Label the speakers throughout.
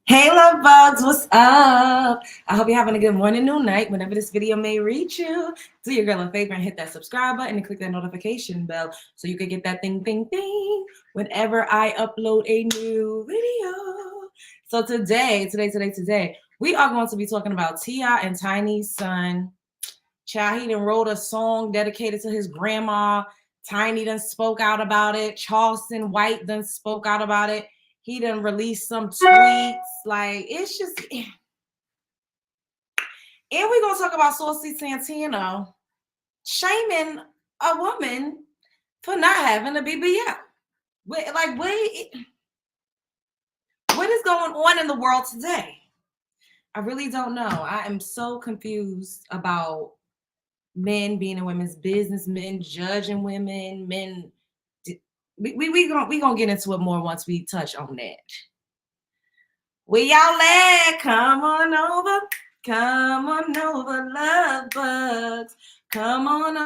Speaker 1: Hey, love bugs, what's up? I hope you're having a good morning, noon, night, whenever this video may reach you. Do your girl a favor and hit that subscribe button and click that notification bell so you can get that ding, ding, ding whenever I upload a new video. So today, we are going to be talking about T.I. and Tiny's son. Child, he done wrote a song dedicated to his grandma. Tiny done spoke out about it. Charleston White done spoke out about it. He done released some tweets. Like, it's just... And we're going to talk about Saucy Santana shaming a woman for not having a BBL. What is going on in the world today? I really don't know. I am so confused about men being in women's business, men judging women, men. We gonna get into it more once we touch on that. Where y'all at? Come on over, love bugs. Come on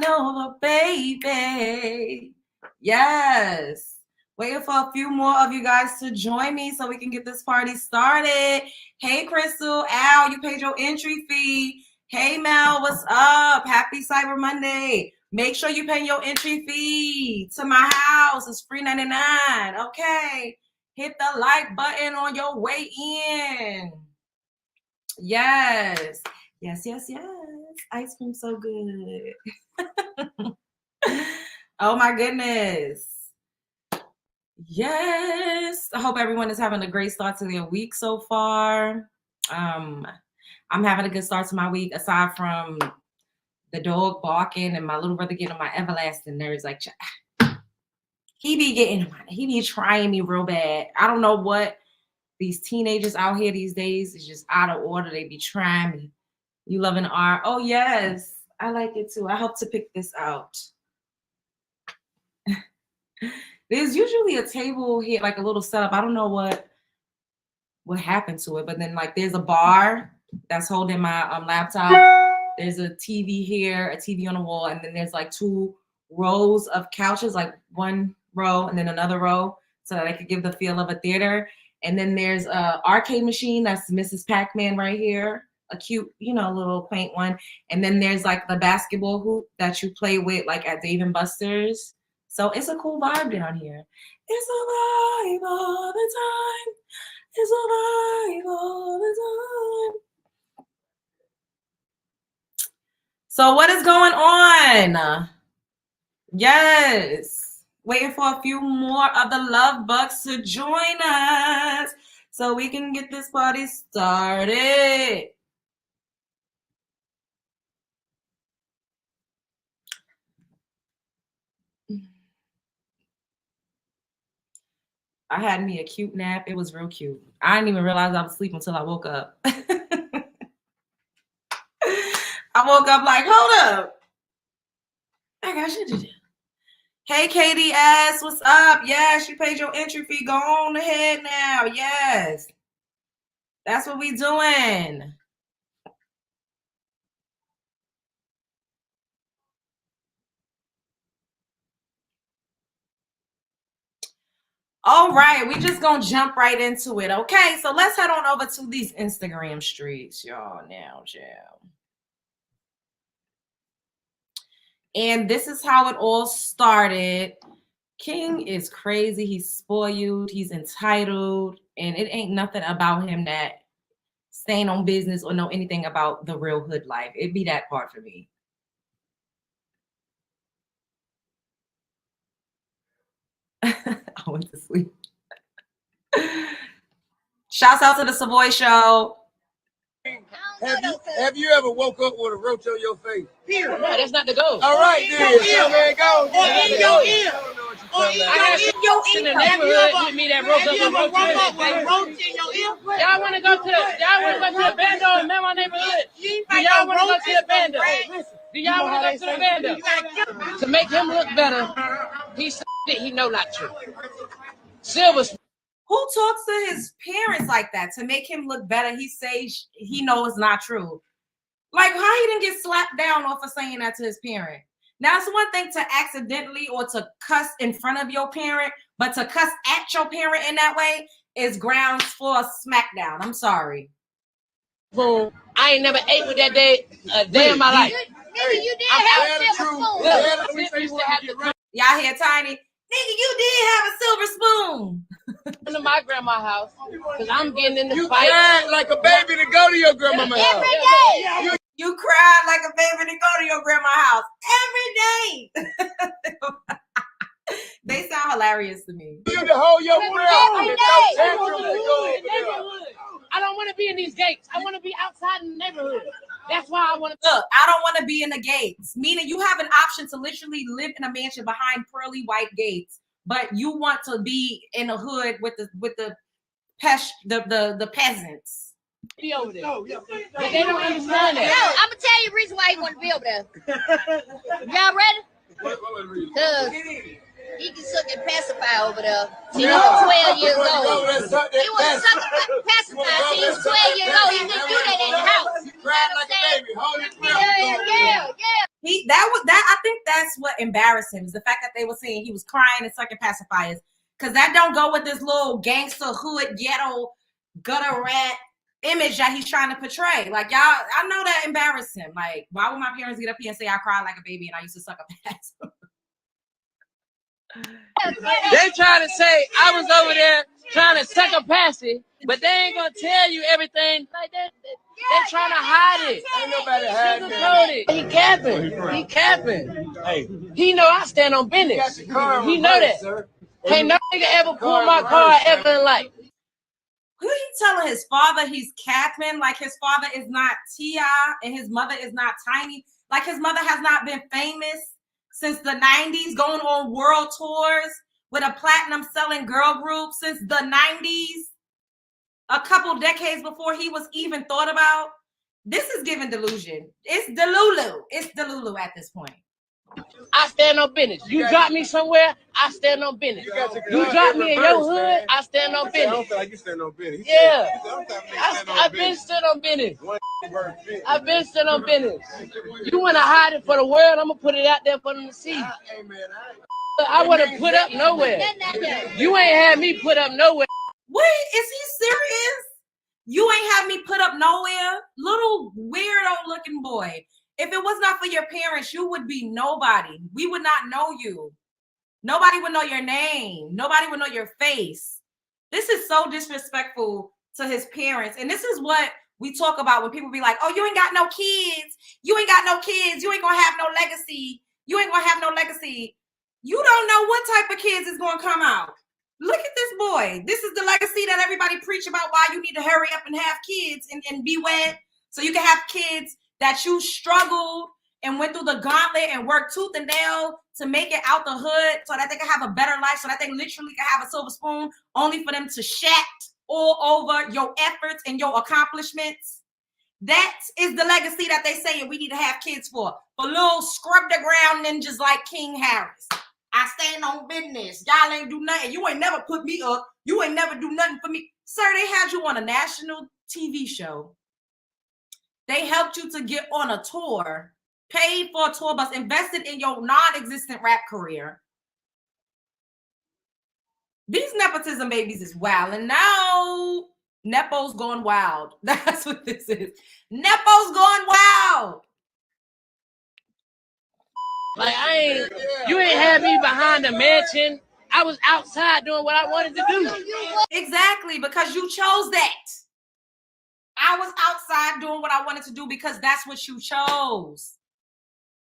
Speaker 1: over, baby. Yes. Waiting for a few more of you guys to join me so we can get this party started. Hey, Crystal, Al, you paid your entry fee. Hey, Mel, what's up? Happy Cyber Monday. Make sure you pay your entry fee to my house. It's free $99. Okay. Hit the like button on your way in. Yes. Yes. Ice cream so good. Oh my goodness. Yes. I hope everyone is having a great start to their week so far. I'm having a good start to my week, aside from the dog barking and my little brother getting on my everlasting nerves. Like, he be trying me real bad. I don't know what these teenagers out here these days is just out of order. They be trying me. You loving art? Oh yes, I like it too. I hope to pick this out. There's usually a table here, like a little setup. I don't know what happened to it, but then like there's a bar that's holding my laptop. There's a TV here, a TV on the wall, and then there's like 2 rows of couches, like one row and then another row, so that I could give the feel of a theater. And then there's a arcade machine, that's Mrs. Pac-Man right here, a cute, little quaint one. And then there's like the basketball hoop that you play with like at Dave and Buster's. So it's a cool vibe down here. It's a vibe all the time. It's a vibe all the time. So what is going on? Yes. Waiting for a few more of the love bugs to join us so we can get this party started. I had me a cute nap. It was real cute. I didn't even realize I was asleep until I woke up. I woke up like, hold up. I got shit to do. Hey, KDS, what's up? Yes, you paid your entry fee. Go on ahead now. Yes. That's what we doing. All right, we just gonna jump right into it. Okay, so let's head on over to these Instagram streets, y'all. Now, chill. And this is how it all started. King is crazy. He's spoiled. He's entitled. And it ain't nothing about him that staying on business or know anything about the real hood life. It'd be that part for me. I went to sleep. Shouts out to the Savoy Show.
Speaker 2: Have you ever woke up with a roach on your face?
Speaker 3: No, that's not the goal.
Speaker 2: All right, then. So there it goes.
Speaker 3: Or in your ear. Or in your ear. In the neighborhood with me that woke up with roach in your ear. Y'all want to go to the bando in my neighborhood? Do y'all want to go to the bando? Do y'all want to go to the bando? To make him look better, he know not to. Silver's.
Speaker 1: Who talks to his parents like that to make him look better? He says he knows it's not true. Like, how he didn't get slapped down off of saying that to his parent? Now, it's one thing to accidentally or to cuss in front of your parent, but to cuss at your parent in that way, is grounds for a smackdown. I'm sorry.
Speaker 3: Boom. I ain't never ate with that day a day in my life.
Speaker 4: Nigga, you did have a silver spoon.
Speaker 1: Y'all hear Tiny? Nigga, you did have a silver spoon.
Speaker 3: To my grandma's house, because I'm getting in the fight.
Speaker 2: You cried like a baby to go to your grandmama's house.
Speaker 4: Every day.
Speaker 1: You cried like a baby to go to your grandma's house every day. They sound hilarious to me.
Speaker 2: You to hold your
Speaker 4: Every
Speaker 3: I don't want to be in these gates. I want to be outside in the neighborhood. That's why I want to.
Speaker 1: Look, I don't want to be in the gates. Meaning you have an option to literally live in a mansion behind pearly white gates, but you want to be in a hood with the peasants.
Speaker 3: Be over there. But they don't understand
Speaker 4: No,
Speaker 3: that.
Speaker 4: I'm gonna tell you the reason why he want to be over there. Y'all ready? Cause he can suck and pacify over there. He was 12 years old. He was sucking pacify till he was 12 years old. He couldn't do that in the house. You know what I'm saying? Yeah.
Speaker 1: I think that's what embarrassed him, is the fact that they were saying he was crying and sucking pacifiers. Because that don't go with this little gangster hood ghetto gutter rat image that he's trying to portray. Like, y'all, I know that embarrassed him. Like, why would my parents get up here and say I cried like a baby and I used to suck a pacifier?
Speaker 3: They trying to say I was over there trying to suck a passy, but they ain't gonna tell you everything. Like that, they trying to hide it.
Speaker 2: Ain't nobody hiding
Speaker 3: Sugarcoat it. He capping. He capping. Hey, he know I stand on business. He know that. Ain't no nigga ever pulled my car ever in life.
Speaker 1: Who he telling his father he's capping? Like his father is not T.I. and his mother is not Tiny. Like his mother has not been famous since the 90s, going on world tours with a platinum selling girl group since the 90s, a couple decades before he was even thought about. This is giving delusion. It's Delulu. It's Delulu at this point.
Speaker 3: I stand on business. You drop me somewhere, I stand on business. You drop me in your hood, I stand on business.
Speaker 2: I don't feel like you stand on business.
Speaker 3: Yeah, I've been stood on business. I've been stood on business. You want to hide it for the world? I'm gonna put it out there for them to see. I want to put up nowhere. You ain't had me put up nowhere.
Speaker 1: Wait, is he serious? You ain't have me put up nowhere? Little weirdo looking boy. If it was not for your parents, you would be nobody. We would not know you. Nobody would know your name. Nobody would know your face. This is so disrespectful to his parents. And this is what we talk about when people be like, oh, you ain't got no kids. You ain't got no kids. You ain't going to have no legacy. You ain't going to have no legacy. You don't know what type of kids is going to come out. Look at this boy. This is the legacy that everybody preach about, why you need to hurry up and have kids and be wed so you can have kids that you struggled and went through the gauntlet and worked tooth and nail to make it out the hood so that they can have a better life, so that they literally can have a silver spoon, only for them to shat all over your efforts and your accomplishments. That is the legacy that they say we need to have kids for little scrub the ground ninjas like King Harris. I stand on business. Y'all ain't do nothing. You ain't never put me up. You ain't never do nothing for me. Sir, they had you on a national TV show. They helped you to get on a tour, paid for a tour bus, invested in your non-existent rap career. These nepotism babies is wild. And now Nepo's going wild. That's what this is. Nepo's going wild.
Speaker 3: Like you ain't had me behind the mansion. I was outside doing what I wanted to do.
Speaker 1: Exactly, because you chose that. I was outside doing what I wanted to do because that's what you chose.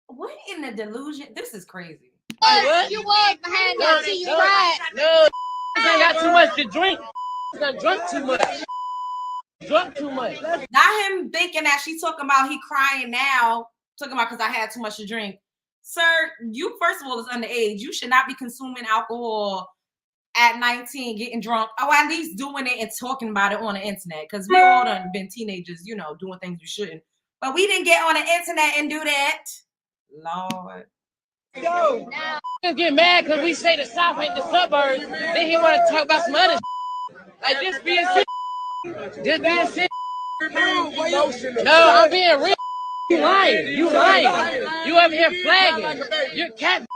Speaker 1: What in the delusion? This is crazy.
Speaker 3: What?
Speaker 4: You was behind that till you cried.
Speaker 3: No, I got too much to drink. I drunk too much. Drunk too much.
Speaker 1: Not him thinking that she's talking about he crying now, talking about because I had too much to drink. Sir, you first of all is underage. You should not be consuming alcohol at 19, getting drunk, or at least doing it and talking about it on the internet. Because we all done been teenagers, you know, doing things we shouldn't. But we didn't get on the internet and do that. Lord.
Speaker 3: Yo. Now get mad because we say the South ain't the suburbs. Then he want to talk about some other like this being sick. This being sick. No, I'm being real. You lying. You lying. You over here flagging. You're capping.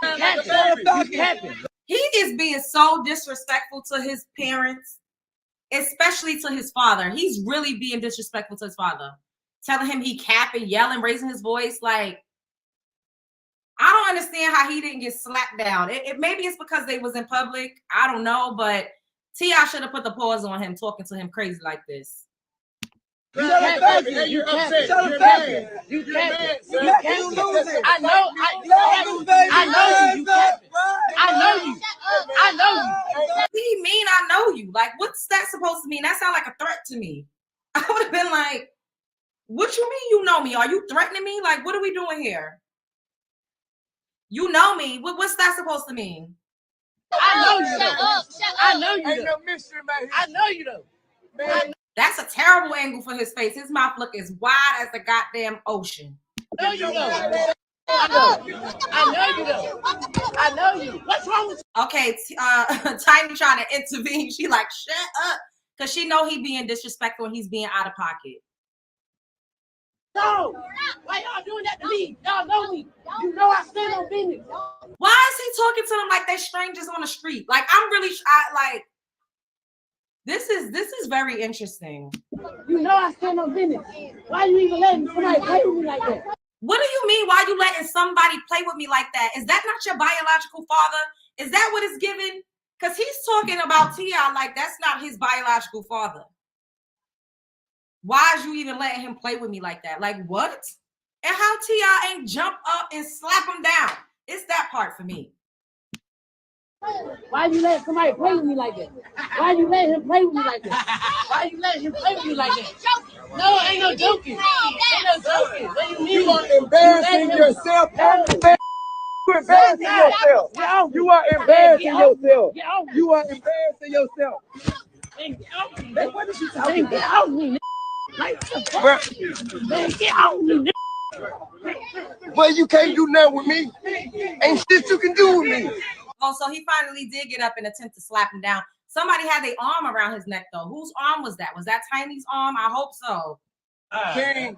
Speaker 3: You capping.
Speaker 1: He is being so disrespectful to his parents especially to his father. He's really being disrespectful to his father, telling him he capping, yelling, raising his voice. Like, I don't understand how he didn't get slapped down. Maybe it's because they was in public. I don't know, but T.I. should have put the pause on him talking to him crazy like this.
Speaker 2: You're upset. You're mad. You're mad, sir.
Speaker 3: I know you.
Speaker 1: What do you mean I know you? Like, what's that supposed to mean? That sounds like a threat to me. I would have been like, what you mean you know me? Are you threatening me? Like, what are we doing here? You know me. What's that supposed to mean?
Speaker 3: I know you though. I know you
Speaker 2: Ain't
Speaker 3: though.
Speaker 2: no mystery about here.
Speaker 3: I know you though.
Speaker 2: Man,
Speaker 1: That's a terrible angle for his face. His mouth look as wide as the goddamn ocean.
Speaker 3: I know you though. I know you though. I know you. What's wrong with you?
Speaker 1: Okay, Tiny trying to intervene. She like, shut up. Because she know he being disrespectful and he's being out of pocket.
Speaker 3: No. Why y'all doing that to me? Y'all know me. You know I stand on business.
Speaker 1: Why is he talking to them like they're strangers on the street? Like, I'm really, this is very interesting.
Speaker 3: You know I stand on business. Why you even letting somebody play with me like that?
Speaker 1: What do you mean? Why you letting somebody play with me like that? Is that not your biological father? Is that what it's given? Because he's talking about T.I. like that's not his biological father. Why is you even letting him play with me like that? Like, what? And how T.I. ain't jump up and slap him down? It's that part for me.
Speaker 3: Why you letting somebody play with me like that? Why you letting him play with me like that? Why you letting him play with me like that? No, ain't no joking. Ain't no joking. What do you mean?
Speaker 2: you are embarrassing yourself. You're embarrassing yourself. You are embarrassing yourself. You are embarrassing yourself. Man, what is she talking about?
Speaker 3: Get off me, man, get off me.
Speaker 2: Well, you can't do nothing with me. Ain't shit you can do with me.
Speaker 1: Oh, so he finally did get up and attempt to slap him down. Somebody had their arm around his neck, though. Whose arm was that? Was that Tiny's arm? I hope so.
Speaker 2: King,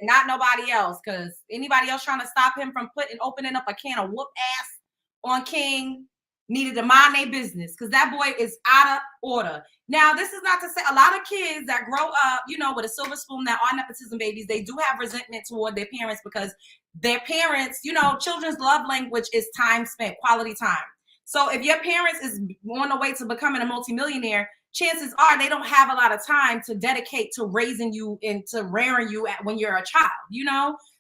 Speaker 1: Not nobody else, because anybody else trying to stop him from opening up a can of whoop ass on King needed to mind their business, because that boy is out of order. Now, this is not to say a lot of kids that grow up, with a silver spoon that are nepotism babies, they do have resentment toward their parents because their parents, children's love language is time spent, quality time. So if your parents is on the way to becoming a multimillionaire, chances are they don't have a lot of time to dedicate to raising you and to rearing you when you're a child,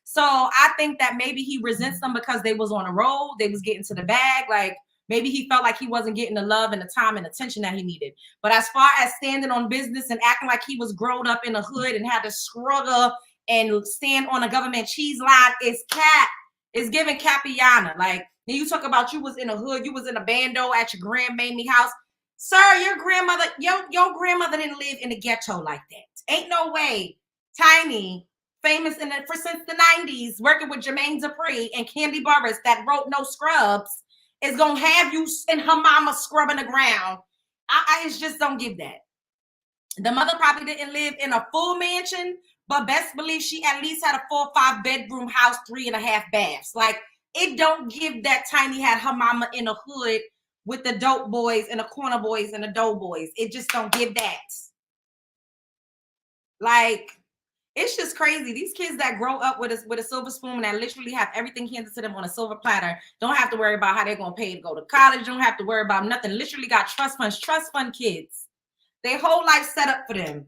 Speaker 1: So I think that maybe he resents them because they was on the road, they was getting to the bag, like maybe he felt like he wasn't getting the love and the time and attention that he needed. But as far as standing on business and acting like he was grown up in the hood and had to struggle and stand on a government cheese line, it's cap. It's giving Capiana. Like, then you talk about you was in a hood, you was in a bando at your grandmammy house. Sir, your grandmother didn't live in the ghetto like that. Ain't no way. Tiny, famous since the 90s, working with Jermaine Dupri and Candy Burris that wrote No Scrubs, is gonna have you and her mama scrubbing the ground. I just don't give that. The mother probably didn't live in a full mansion, but best believe she at least had a 4 or 5 bedroom house, 3.5 baths. Like, it don't give that Tiny had her mama in a hood with the dope boys and the corner boys and the dope boys. It just don't give that. Like, it's just crazy. These kids that grow up with a silver spoon that literally have everything handed to them on a silver platter don't have to worry about how they're going to pay to go to college. Don't have to worry about nothing. Literally got trust fund kids. Their whole life set up for them.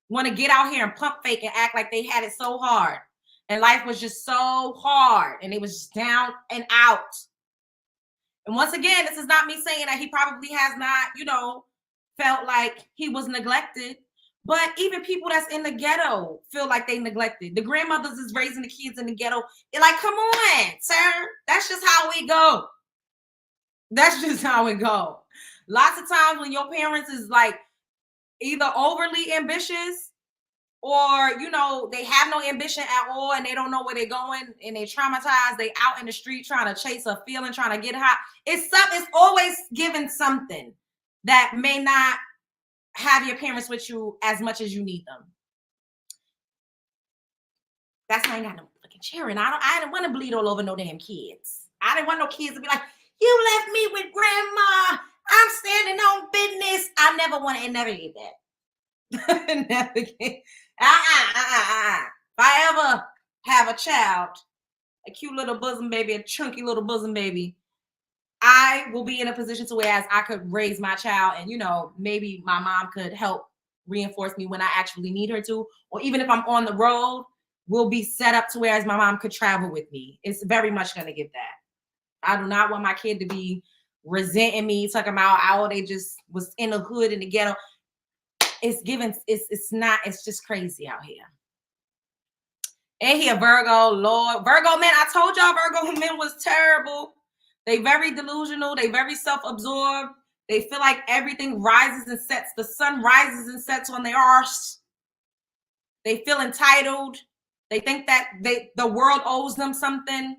Speaker 1: Want to get out here and pump fake and act like they had it so hard. And life was just so hard. And it was just down and out. And once again, this is not me saying that he probably has not, felt like he was neglected. But even people that's in the ghetto feel like they neglected. The grandmothers is raising the kids in the ghetto. You're like, come on, sir. That's just how we go. That's just how it go. Lots of times when your parents is like either overly ambitious or, they have no ambition at all and they don't know where they're going and they traumatized. They out in the street trying to chase a feeling, trying to get hot. It's always given something that may not have your parents with you as much as you need them. That's why I ain't got no fucking cheering. I didn't want to bleed all over no damn kids. I didn't want no kids to be like, you left me with grandma I'm standing on business. I never wanted, and never did that. Never get. If I ever have a child, a cute little bosom baby, a chunky little bosom baby, I will be in a position to whereas I could raise my child, and maybe my mom could help reinforce me when I actually need her to, or even if I'm on the road, we'll be set up to whereas my mom could travel with me. It's very much going to give that. I do not want my kid to be resenting me, talking about how they just was in the hood in the ghetto. It's given, it's just crazy out here. And here, Virgo, Lord. Virgo men, I told y'all Virgo men was terrible. They very delusional. They very self-absorbed. They feel like everything rises and sets. The sun rises and sets on their arse. They feel entitled. They think that the world owes them something.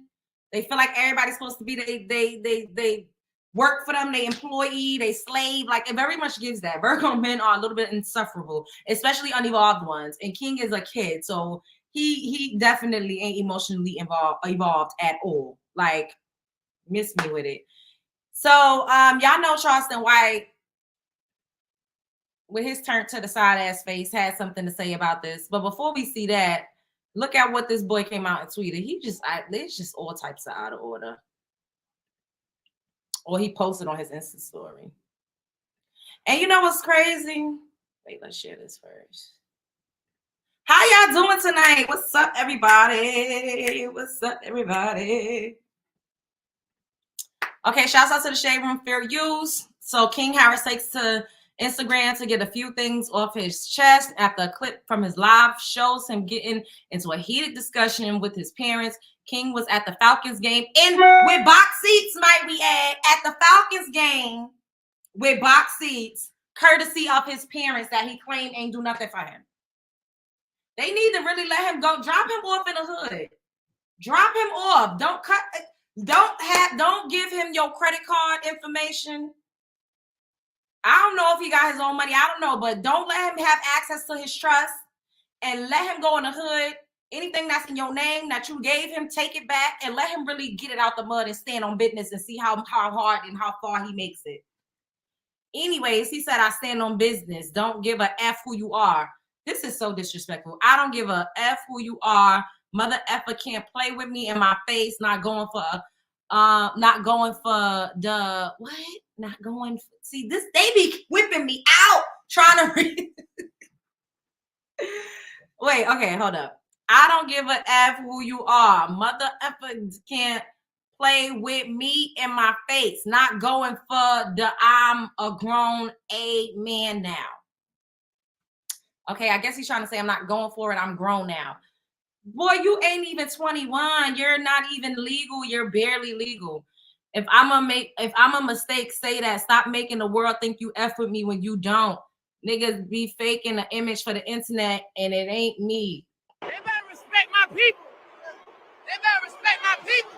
Speaker 1: They feel like everybody's supposed to be they work for them, they employee, they slave. Like it very much gives that. Virgo men are a little bit insufferable, especially unevolved ones. And King is a kid, so he definitely ain't emotionally evolved at all. Like, miss me with it. So y'all know Charleston White, with his turn to the side ass face, had something to say about this. But before we see that, look at what this boy came out and tweeted. It's just all types of out of order. Or he posted on his Insta story. And you know what's crazy? Wait, let's share this first. How y'all doing tonight? What's up, everybody? What's up, everybody? Okay, shouts out to the Shade Room Fair Use. So King Harris takes to Instagram to get a few things off his chest after a clip from his live shows him getting into a heated discussion with his parents. King was at the Falcons game with box seats, might we add, at the Falcons game with box seats, courtesy of his parents that he claimed ain't do nothing for him. They need to really let him go. Drop him off in the hood. Drop him off. Don't give him your credit card information. I don't know if he got his own money. I don't know, but don't let him have access to his trust and let him go in the hood. Anything that's in your name that you gave him, take it back and let him really get it out the mud and stand on business and see how hard and how far he makes it. Anyways, he said, I stand on business. Don't give a F who you are. This is so disrespectful. I don't give a F who you are. Mother effer can't play with me in my face. Not going for the what? Not going. See, this they be whipping me out trying to read. Wait, okay, hold up. I don't give a F who you are. Mother effer can't play with me in my face. Not going for the I'm a grown man now. Okay, I guess he's trying to say I'm not going for it. I'm grown now. Boy, you ain't even 21. You're not even legal. You're barely legal. If I'm a mistake, say that. Stop making the world think you F with me when you don't. Niggas be faking an image for the internet and it ain't me.
Speaker 3: They better respect my people. They better respect my people.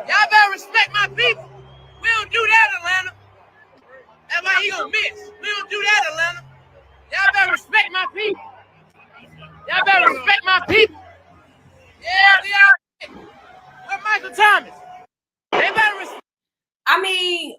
Speaker 3: Y'all better respect my people. We don't do that, Atlanta. That's why he gonna miss. We don't do that, Atlanta. Y'all better respect my people. Y'all better respect my people. Yeah. Where's Michael Thomas? They better respect.
Speaker 1: I mean,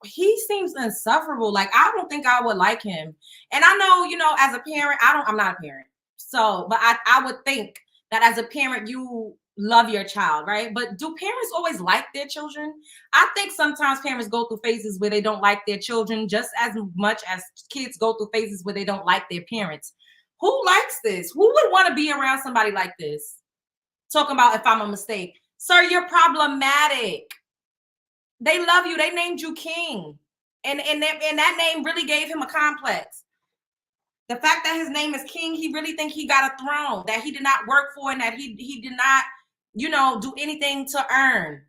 Speaker 1: he seems insufferable. Like, I don't think I would like him. And I know, as a parent, I'm not a parent. So, but I would think that as a parent, you love your child, right? But do parents always like their children? I think sometimes parents go through phases where they don't like their children just as much as kids go through phases where they don't like their parents. Who likes this? Who would want to be around somebody like this? Talking about if I'm a mistake. Sir, you're problematic. They love you. They named you king. And that name really gave him a complex. The fact that his name is King, he really think he got a throne that he did not work for and that he did not, do anything to earn.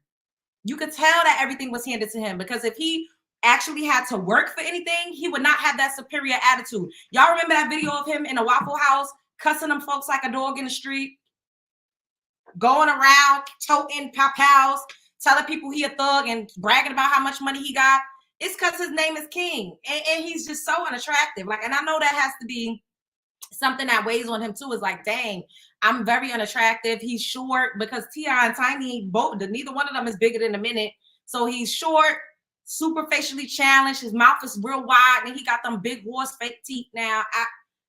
Speaker 1: You could tell that everything was handed to him because if he actually had to work for anything, he would not have that superior attitude. Y'all remember that video of him in a Waffle House cussing them folks like a dog in the street? Going around, toting pow-pows, telling people he a thug and bragging about how much money he got. It's because his name is King. And he's just so unattractive. Like, and I know that has to be something that weighs on him too. Is like, dang, I'm very unattractive. He's short because T.I. and Tiny, neither one of them is bigger than a minute. So he's short. super facially challenged. His mouth is real wide, and he got them big horse fake teeth now.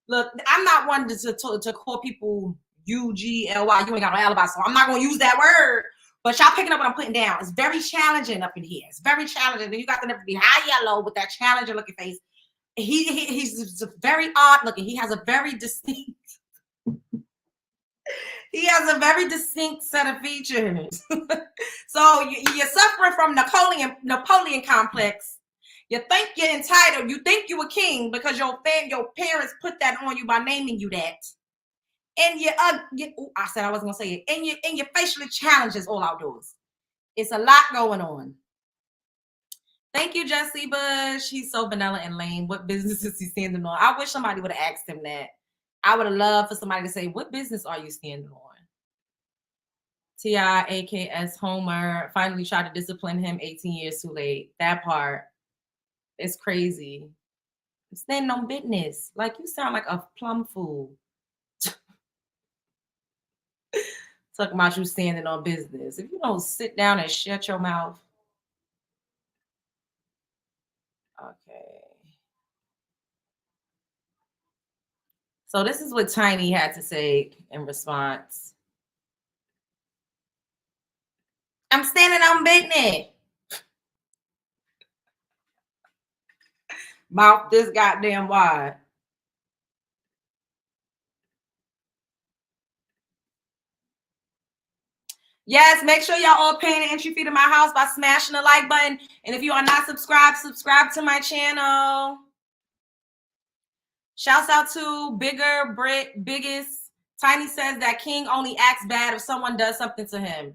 Speaker 1: Look, I'm not one to call people UGLY. You ain't got no alibi, so I'm not going to use that word. But y'all picking up what I'm putting down. It's very challenging up in here. It's very challenging. And you got them to be high yellow with that challenging looking face. He's very odd looking. He has a very distinct. He has a very distinct set of features. So you're suffering from Napoleon complex. You think you're entitled. You think you a king because your parents put that on you by naming you that. And I said I wasn't gonna say it. And your facially challenges all outdoors. It's a lot going on. Thank you, Jesse Bush. He's so vanilla and lame. What business is he standing on? I wish somebody would have asked him that. I would have loved for somebody to say, what business are you standing on? T.I. AKS Homer finally tried to discipline him 18 years too late. That part is crazy. I'm standing on business. Like, you sound like a plum fool. Talking about you standing on business. If you don't sit down and shut your mouth. Okay. So this is what Tiny had to say in response. I'm standing on business. Mouth this goddamn wide. Yes, make sure y'all all paying the entry fee to my house by smashing the like button. And if you are not subscribed, subscribe to my channel. Shouts out to Biggest. Tiny says that King only acts bad if someone does something to him.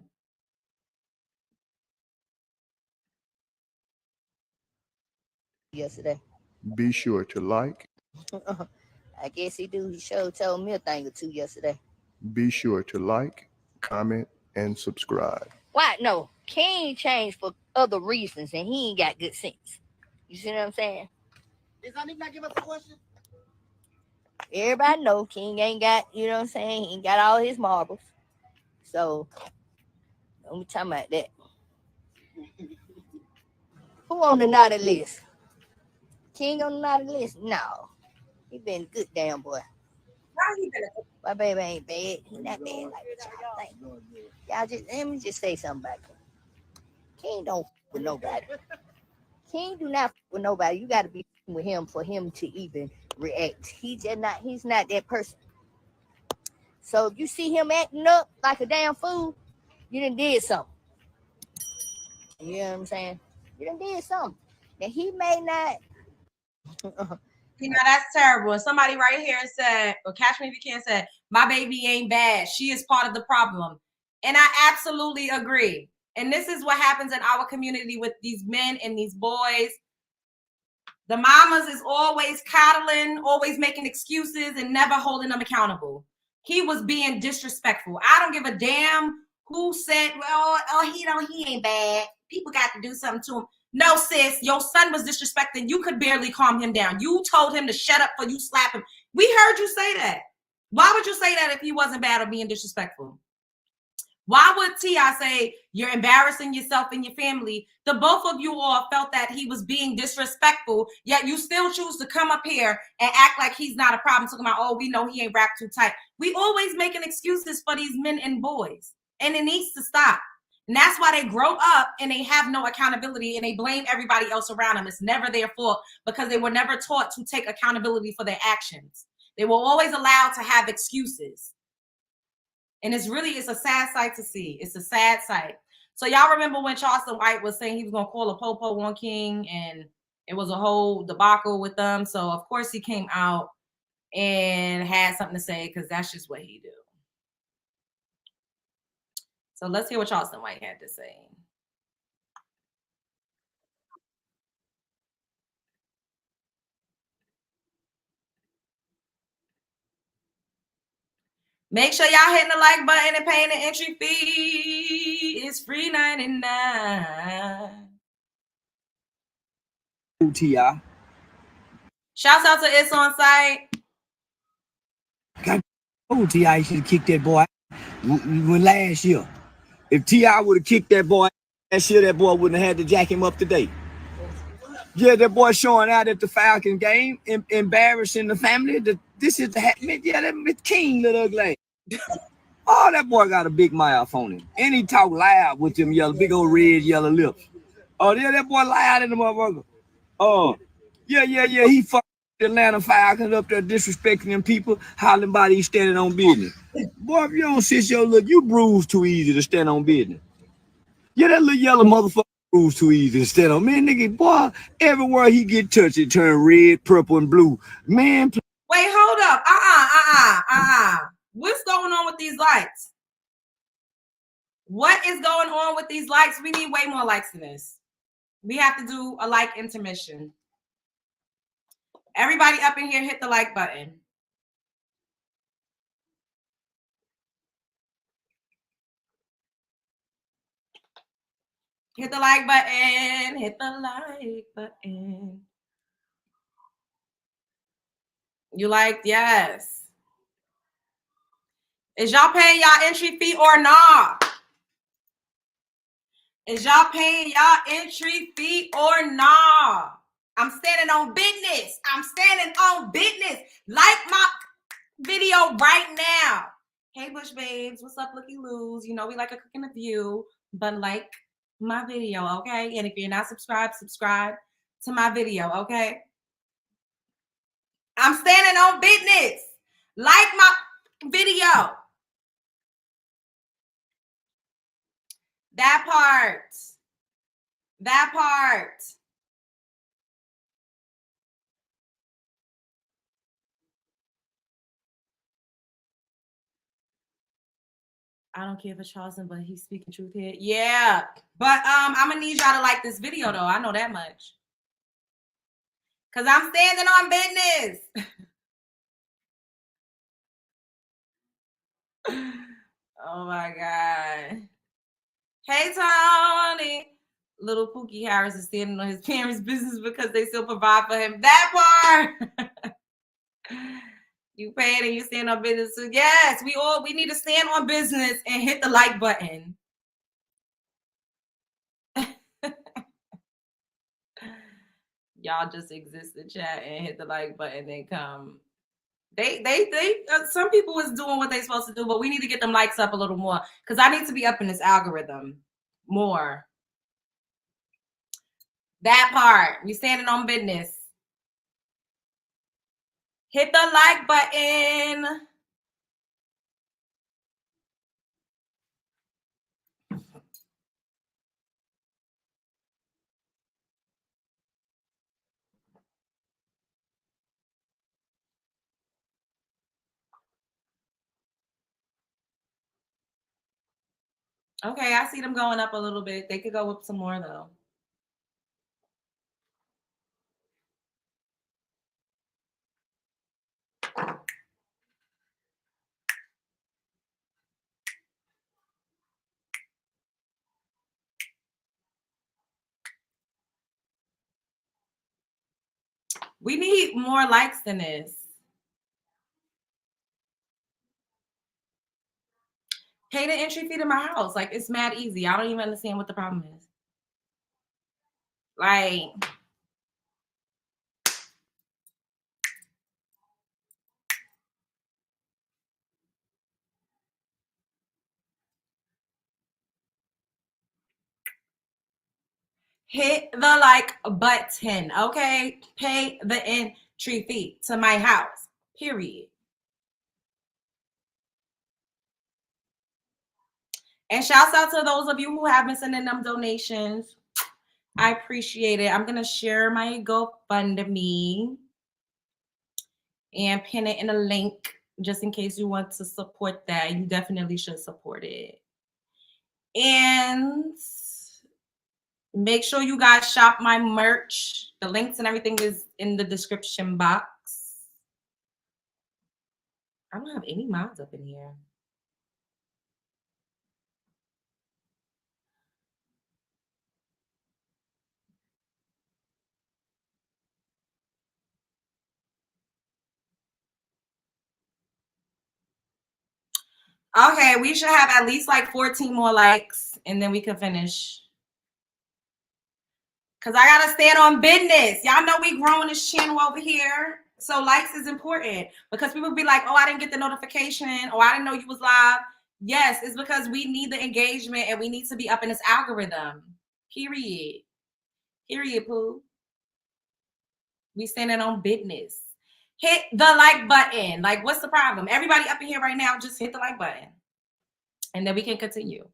Speaker 5: Yesterday.
Speaker 6: Be sure to like.
Speaker 5: I guess he do. He sure told me a thing or two yesterday.
Speaker 6: Be sure to like, comment, and subscribe.
Speaker 5: Why? No, King changed for other reasons, and he ain't got good sense. You see what I'm saying?
Speaker 2: Is that not give us a question?
Speaker 5: Everybody know King ain't got, you know what I'm saying? He ain't got all his marbles. So, don't be talking about that. Who on the naughty list? King on the naughty list? No. He been a good damn boy. My baby ain't bad. He not bad like y'all think. Y'all just, let me just say something about him. King don't f with nobody. King do not f with nobody. You got to be with him for him to even react. He's not that person. So if you see him acting up like a damn fool, you done did something. You know what I'm saying? You done did something. Now he may not.
Speaker 1: You know, that's terrible. And somebody right here said, or catch me if you can, said, my baby ain't bad. She is part of the problem. And I absolutely agree. And this is what happens in our community with these men and these boys. The mamas is always coddling, always making excuses, and never holding them accountable. He was being disrespectful. I don't give a damn who said, well, he ain't bad. People got to do something to him. No, sis, your son was disrespecting. You could barely calm him down. You told him to shut up for you slap him. We heard you say that. Why would you say that if he wasn't bad or being disrespectful? Why would T.I. say you're embarrassing yourself and your family? The both of you all felt that he was being disrespectful, yet you still choose to come up here and act like he's not a problem, talking about, oh, we know he ain't wrapped too tight. We always making excuses for these men and boys, and it needs to stop. And that's why they grow up and they have no accountability and they blame everybody else around them. It's never their fault because they were never taught to take accountability for their actions. They were always allowed to have excuses. And it's a sad sight to see. It's a sad sight. So y'all remember when Charleston White was saying he was going to call a popo on King, and it was a whole debacle with them. So of course he came out and had something to say because that's just what he do. So let's hear what Charleston White had to say. Make sure y'all hitting the like button and paying the entry fee. It's free $99.
Speaker 2: T.I.
Speaker 1: Shouts out to It's On Site.
Speaker 2: Oh, T.I. should have kicked that boy when last year. If T.I. would have kicked that boy last year, that boy wouldn't have had to jack him up today. Yeah, that boy showing out at the Falcon game, embarrassing the family. This is the that King little ugly. Oh, that boy got a big mouth on him, and he talk loud with them yellow, big old red yellow lips. Oh, yeah, that boy loud in the motherfucker. Oh, yeah. He fucked the Atlanta Falcons up there disrespecting them people, hollering about he standing on business. Boy, if you don't sit your look, you bruise too easy to stand on business. Yeah, that little yellow motherfucker bruise too easy to stand on. Man, nigga, boy, everywhere he get touched, it turn red, purple, and blue. Man,
Speaker 1: wait, hold up. What's going on with these likes? What is going on with these likes? We need way more likes than this. We have to do a like intermission. Everybody up in here, hit the like button. Hit the like button. Hit the like button. You liked? Yes. Is y'all paying y'all entry fee or not? Is y'all paying y'all entry fee or not? I'm standing on business. I'm standing on business. Like my video right now. Hey, Bush Babes. What's up, Looky Loos? You know we like a cook and a view, but like my video, okay? And if you're not subscribed, subscribe to my video, okay? I'm standing on business. Like my video. That part. That part. I don't care for Charleston, but he's speaking truth here. Yeah. But I'm gonna need y'all to like this video though. I know that much. Cause I'm standing on business. Oh my God. Hey Tony. Little Pookie Harris is standing on his parents' business because they still provide for him. That part. You paying and you stand on business too. Yes, we need to stand on business and hit the like button. Y'all just exist in chat and hit the like button and come. They some people is doing what they're supposed to do, but we need to get them likes up a little more because I need to be up in this algorithm more. That part. We standing on business. Hit the like button. Okay, I see them going up a little bit. They could go up some more though. We need more likes than this. Pay the entry fee to my house. Like, it's mad easy. I don't even understand what the problem is. Like, hit the like button, okay? Pay the entry fee to my house, period. And shouts out to those of you who have been sending them donations. I appreciate it. I'm going to share my GoFundMe and pin it in a link just in case you want to support that. You definitely should support it. And make sure you guys shop my merch. The links and everything is in the description box. I don't have any mods up in here. Okay, we should have at least like 14 more likes and then we can finish. Cause I gotta stand on business. Y'all know we growing this channel over here. So likes is important because people be like, oh, I didn't get the notification. Oh, I didn't know you was live. Yes, it's because we need the engagement and we need to be up in this algorithm. Period. Period, Pooh. We standing on business. Hit the like button. Like, what's the problem? Everybody up in here right now, just hit the like button. And then we can continue.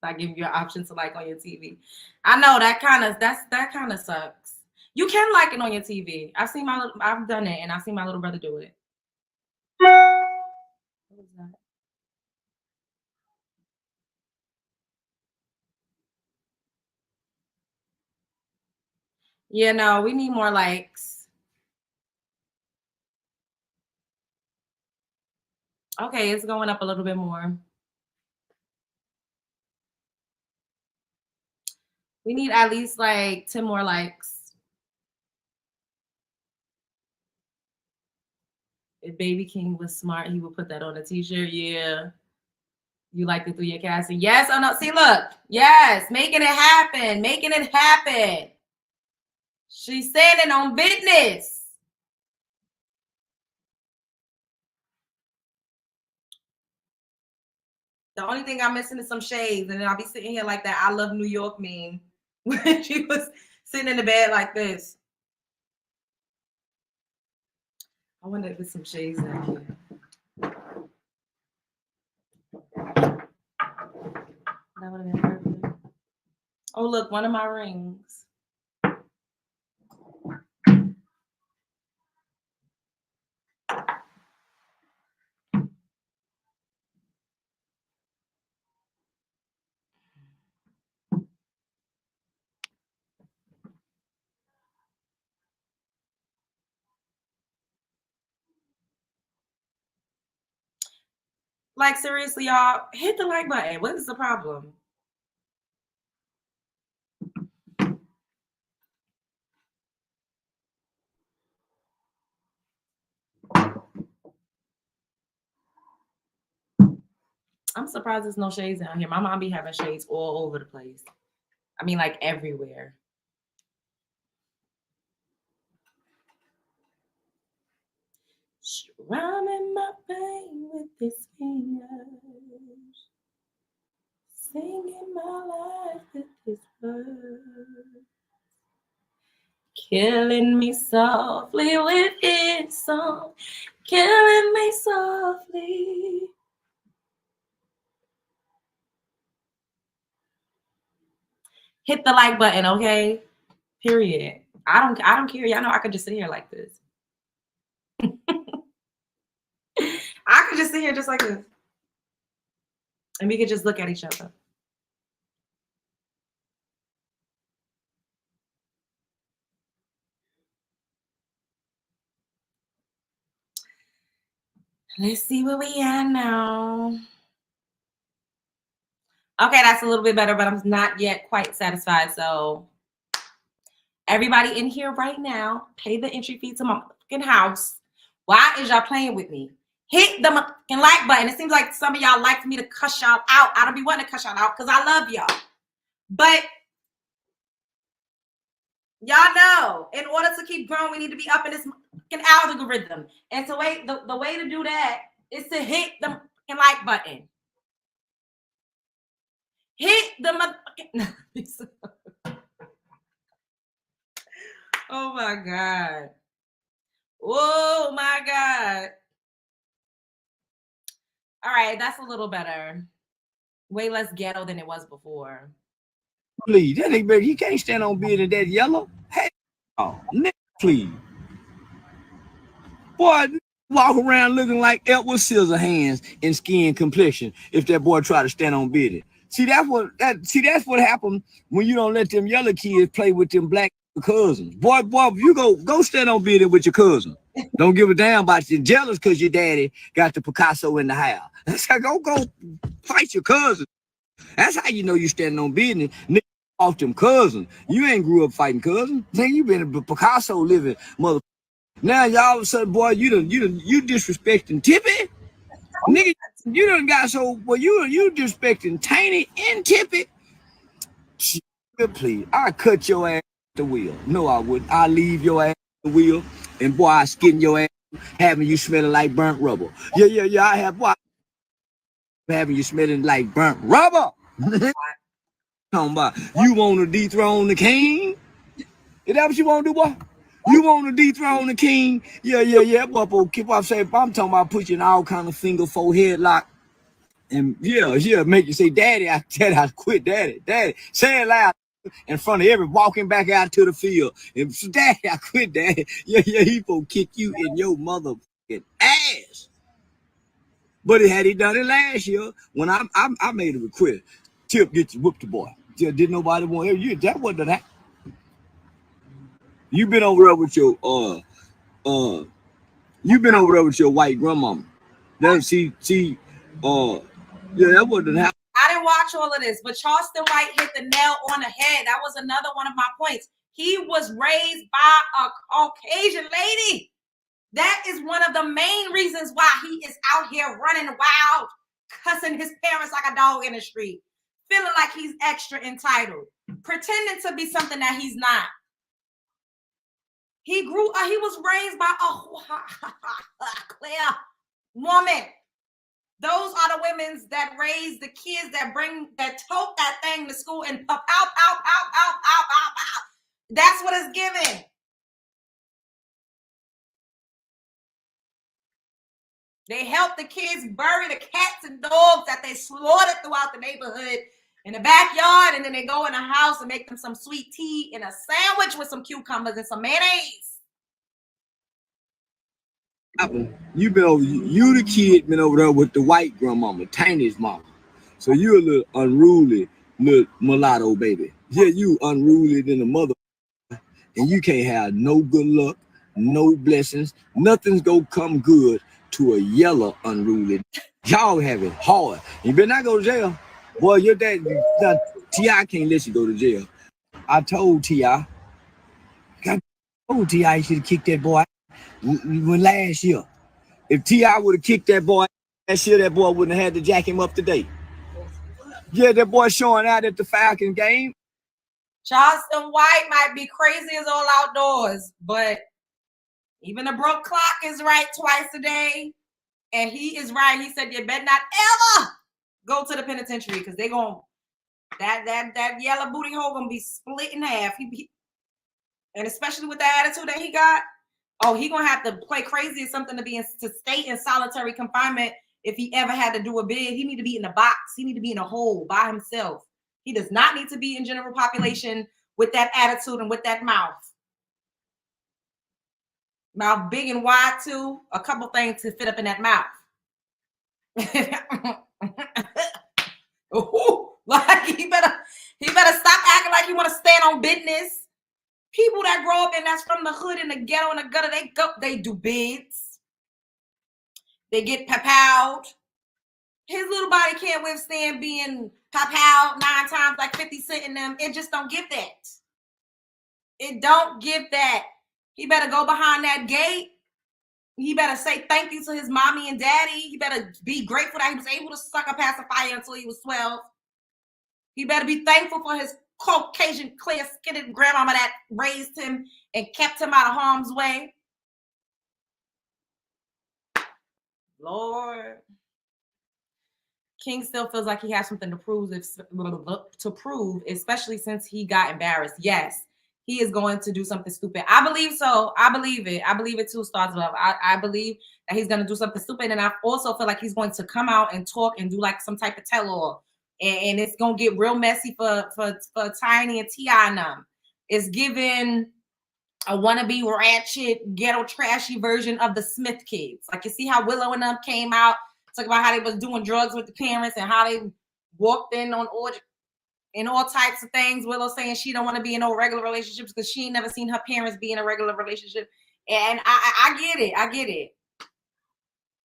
Speaker 1: I give you an option to like on your TV. I know that kind of sucks. You can like it on your TV. I've done it, and I've seen my little brother do it. What was that? Yeah, no, we need more likes. Okay, it's going up a little bit more. We need at least like 10 more likes. If Baby King was smart, he would put that on a t-shirt. Yeah. You liked it through your casting. Yes. Oh no. See, look. Yes. Making it happen. Making it happen. She's standing on business. The only thing I'm missing is some shades. And then I'll be sitting here like that I love New York meme when she was sitting in the bed like this. I wonder if there's some shades down here. That would have been perfect. Oh, look, one of my rings. Like, seriously, y'all, hit the like button. What is the problem? I'm surprised there's no shades down here. My mom be having shades all over the place. I mean, like everywhere. Strumming my pain with his fingers, singing my life with his words, killing me softly with his song, killing me softly. Hit the like button, okay? Period. I don't care. Y'all know I could just sit here like this. I could just sit here just like this. And we could just look at each other. Let's see where we are now. Okay, that's a little bit better, but I'm not yet quite satisfied. So everybody in here right now, pay the entry fee to my fucking house. Why is y'all playing with me? Hit the fucking like button. It seems like some of y'all like me to cuss y'all out. I don't be wanting to cuss y'all out because I love y'all. But y'all know, in order to keep growing, we need to be up in this fucking algorithm. And so the way to do that is to hit the fucking like button. Hit the motherfucking. Oh my God. Oh my God. All right, that's a little better. Way less ghetto than it was before.
Speaker 2: Please, that ain't better. You can't stand on being that yellow. Hey, oh, nigga, please. Boy, walk around looking like Edward Scissorhands in skin complexion if that boy try to stand on business. See, that's what happened when you don't let them yellow kids play with them black cousins. Boy, you go stand on business with your cousin. Don't give a damn about you. Jealous because your daddy got the Picasso in the house. That's how go fight your cousin. That's how you know you standing on business. Nigga Off them cousins. You ain't grew up fighting cousins. Then you been a Picasso living mother. Now y'all all of a sudden, boy, you disrespecting Tippy. Nigga, you done got so well, you disrespecting Tiny and Tippy. Please, I cut your ass at the wheel. No, I wouldn't. I leave your ass at the wheel, and boy, I skin your ass, having you smelling like burnt rubber. Yeah. I have boy, having you smelling like burnt rubber. Talking about you want to dethrone the king? Is that what you want to do, boy? You want to dethrone the king? Yeah. Boy, keep on saying. I'm talking about put you in all kind of finger forehead lock. And yeah, make you say, Daddy, I quit, Daddy. Say it loud in front of everyone walking back out to the field. And Daddy, I quit, Daddy. Yeah, he gonna kick you in your motherfucking ass. But had he done it last year, when I made a request, Tip get you whooped the boy. Did nobody want you? That wasn't that. You been over there with your white grandmama. Then that wasn't happening.
Speaker 1: I didn't watch all of this, but Charleston White hit the nail on the head. That was another one of my points. He was raised by a Caucasian lady. That is one of the main reasons why he is out here running wild, cussing his parents like a dog in the street, feeling like he's extra entitled, pretending to be something that he's not. He was raised by a clear woman. Those are the women that raise the kids that tote that thing to school and pow. That's what it's given. They help the kids bury the cats and dogs that they slaughtered throughout the neighborhood in the backyard, and then they go in the house and make them some sweet tea and a sandwich with some cucumbers and some mayonnaise.
Speaker 2: You the kid been over there with the white grandmama, Tiny's mama. So you a little unruly little mulatto baby. Yeah, you unruly than a mother, and you can't have no good luck, no blessings. Nothing's gonna come good to a yellow unruly. Y'all have it hard. You better not go to jail. Boy, your dad, T.I. can't let you go to jail. I told T.I. He should have kicked that boy when last year. If T.I. would have kicked that boy last year, that boy wouldn't have had to jack him up today. Yeah, that boy showing out at the Falcon game.
Speaker 1: Charleston White might be crazy as all outdoors, but even a broke clock is right twice a day. And he is right. He said you better not ever go to the penitentiary because they're going that yellow booty hole gonna be split in half. And especially with the attitude that he got, he gonna have to play crazy or something to stay in solitary confinement. If he ever had to do a bid, he need to be in a box. He need to be in a hole by himself. He does not need to be in general population with that attitude and with that mouth. Mouth big and wide too. A couple things to fit up in that mouth. Like he better stop acting like he want to stand on business. People that grow up and that's from the hood and the ghetto and the gutter, they do bids. They get papowed. His little body can't withstand being papowed 9 times like 50 Cent in them. It just don't give that. It don't give that. He better go behind that gate. He better say thank you to his mommy and daddy. He better be grateful that he was able to suck a pacifier until he was 12. He better be thankful for his Caucasian, clear-skinned grandmama that raised him and kept him out of harm's way. Lord. King still feels like he has something to prove, especially since he got embarrassed. Yes, he is going to do something stupid. I believe so. I believe it. I believe it too, Stars Love. I believe that he's going to do something stupid. And I also feel like he's going to come out and talk and do like some type of tell-all. And it's going to get real messy for Tiny and T.I. and them. It's giving a wannabe ratchet, ghetto, trashy version of the Smith kids. Like you see how Willow and them came out, talk about how they was doing drugs with the parents and how they walked in on all types of things. Willow saying she don't want to be in no regular relationships because she ain't never seen her parents be in a regular relationship. And I get it. I get it.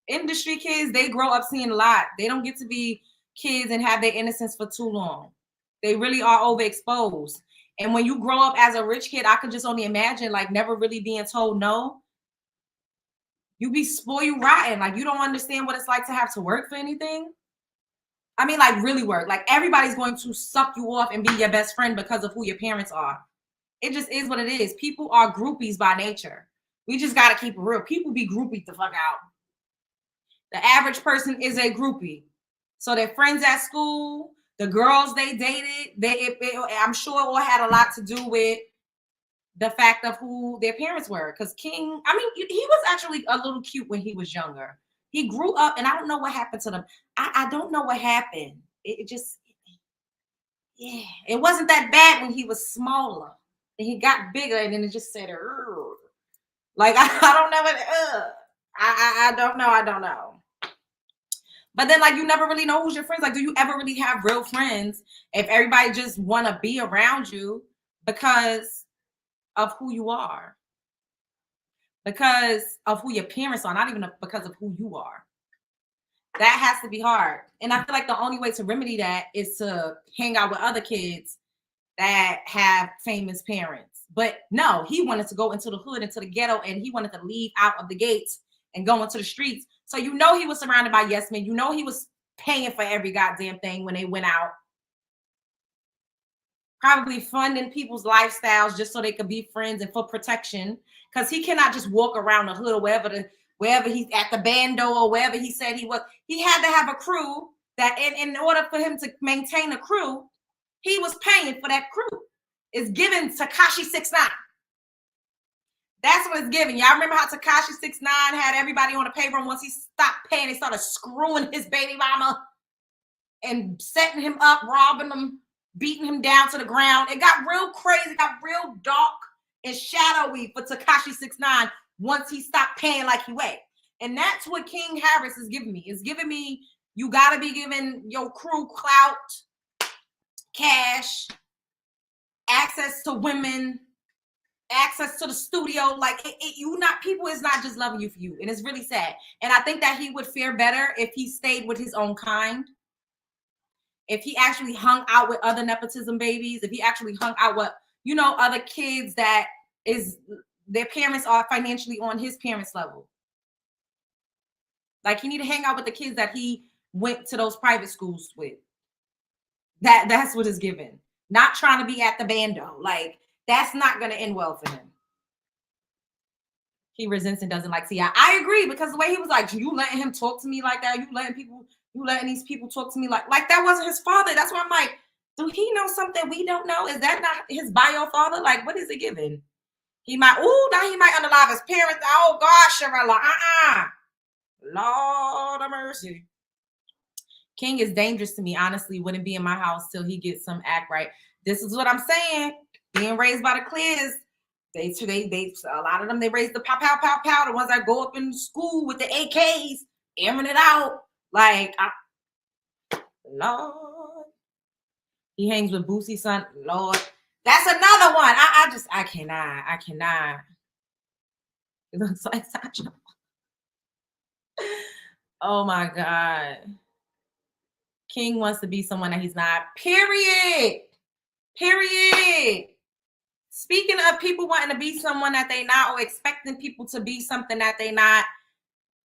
Speaker 1: Industry kids, they grow up seeing a lot. They don't get to be kids and have their innocence for too long. They really are overexposed. And when you grow up as a rich kid, I could just only imagine like never really being told no. You be spoiled rotten. Like you don't understand what it's like to have to work for anything. I mean, like really work. Like everybody's going to suck you off and be your best friend because of who your parents are. It just is what it is. People are groupies by nature. We just got to keep it real. People be groupies the fuck out. The average person is a groupie. So their friends at school, the girls they dated, I'm sure it all had a lot to do with the fact of who their parents were. Because King, I mean, he was actually a little cute when he was younger. He grew up, and I don't know what happened to them. I don't know what happened. It just, yeah, it wasn't that bad when he was smaller. And he got bigger, and then it just said, ugh. Like, I don't know what, I don't know. But then, like, you never really know who's your friends. Like, do you ever really have real friends if everybody just want to be around you because of who you are? Because of who your parents are, not even because of who you are. That has to be hard. And I feel like the only way to remedy that is to hang out with other kids that have famous parents. But no, he wanted to go into the hood, into the ghetto, and he wanted to leave out of the gates and go into the streets. So you know he was surrounded by yes men. You know he was paying for every goddamn thing when they went out. Probably funding people's lifestyles just so they could be friends and for protection. Because he cannot just walk around the hood or wherever he's at the bando or wherever he said he was. He had to have a crew that in order for him to maintain a crew, he was paying for that crew. It's given Tekashi 6ix9ine. That's what it's giving. Y'all remember how Tekashi 6ix9ine had everybody on the payroll? Once he stopped paying, they started screwing his baby mama and setting him up, robbing him, beating him down to the ground. It got real crazy, got real dark and shadowy for Tekashi 6ix9ine once he stopped paying like he weighed. And that's what King Harris is giving me. It's giving me, you got to be giving your crew clout, cash, access to women, access to the studio. Like people is not just loving you for you. And it's really sad. And I think that he would fare better if he stayed with his own kind. If he actually hung out with other nepotism babies, if he actually hung out with, other kids that their parents are financially on his parents' level. Like he need to hang out with the kids that he went to those private schools with. That's what is given. Not trying to be at the bando. Like that's not going to end well for him. He resents and doesn't like T.I. I agree, because the way he was like, you letting him talk to me like that? You letting these people talk to me like that wasn't his father. That's why I'm like, do he know something we don't know? Is that not his bio father? Like, what is it giving? Now he might unalive his parents. Oh God, Sharella. Lord of mercy. King is dangerous to me, honestly. Wouldn't be in my house till he gets some act right. This is what I'm saying. Being raised by the Clears, they a lot of them, they raise the pow, pow, pow, pow. The ones that go up in school with the AKs, airing it out. Like, Lord. He hangs with Boosie's son. Lord. That's another one. I cannot. It looks like Sasha. Oh my God. King wants to be someone that he's not. Period. Speaking of people wanting to be someone that they not, or expecting people to be something that they not,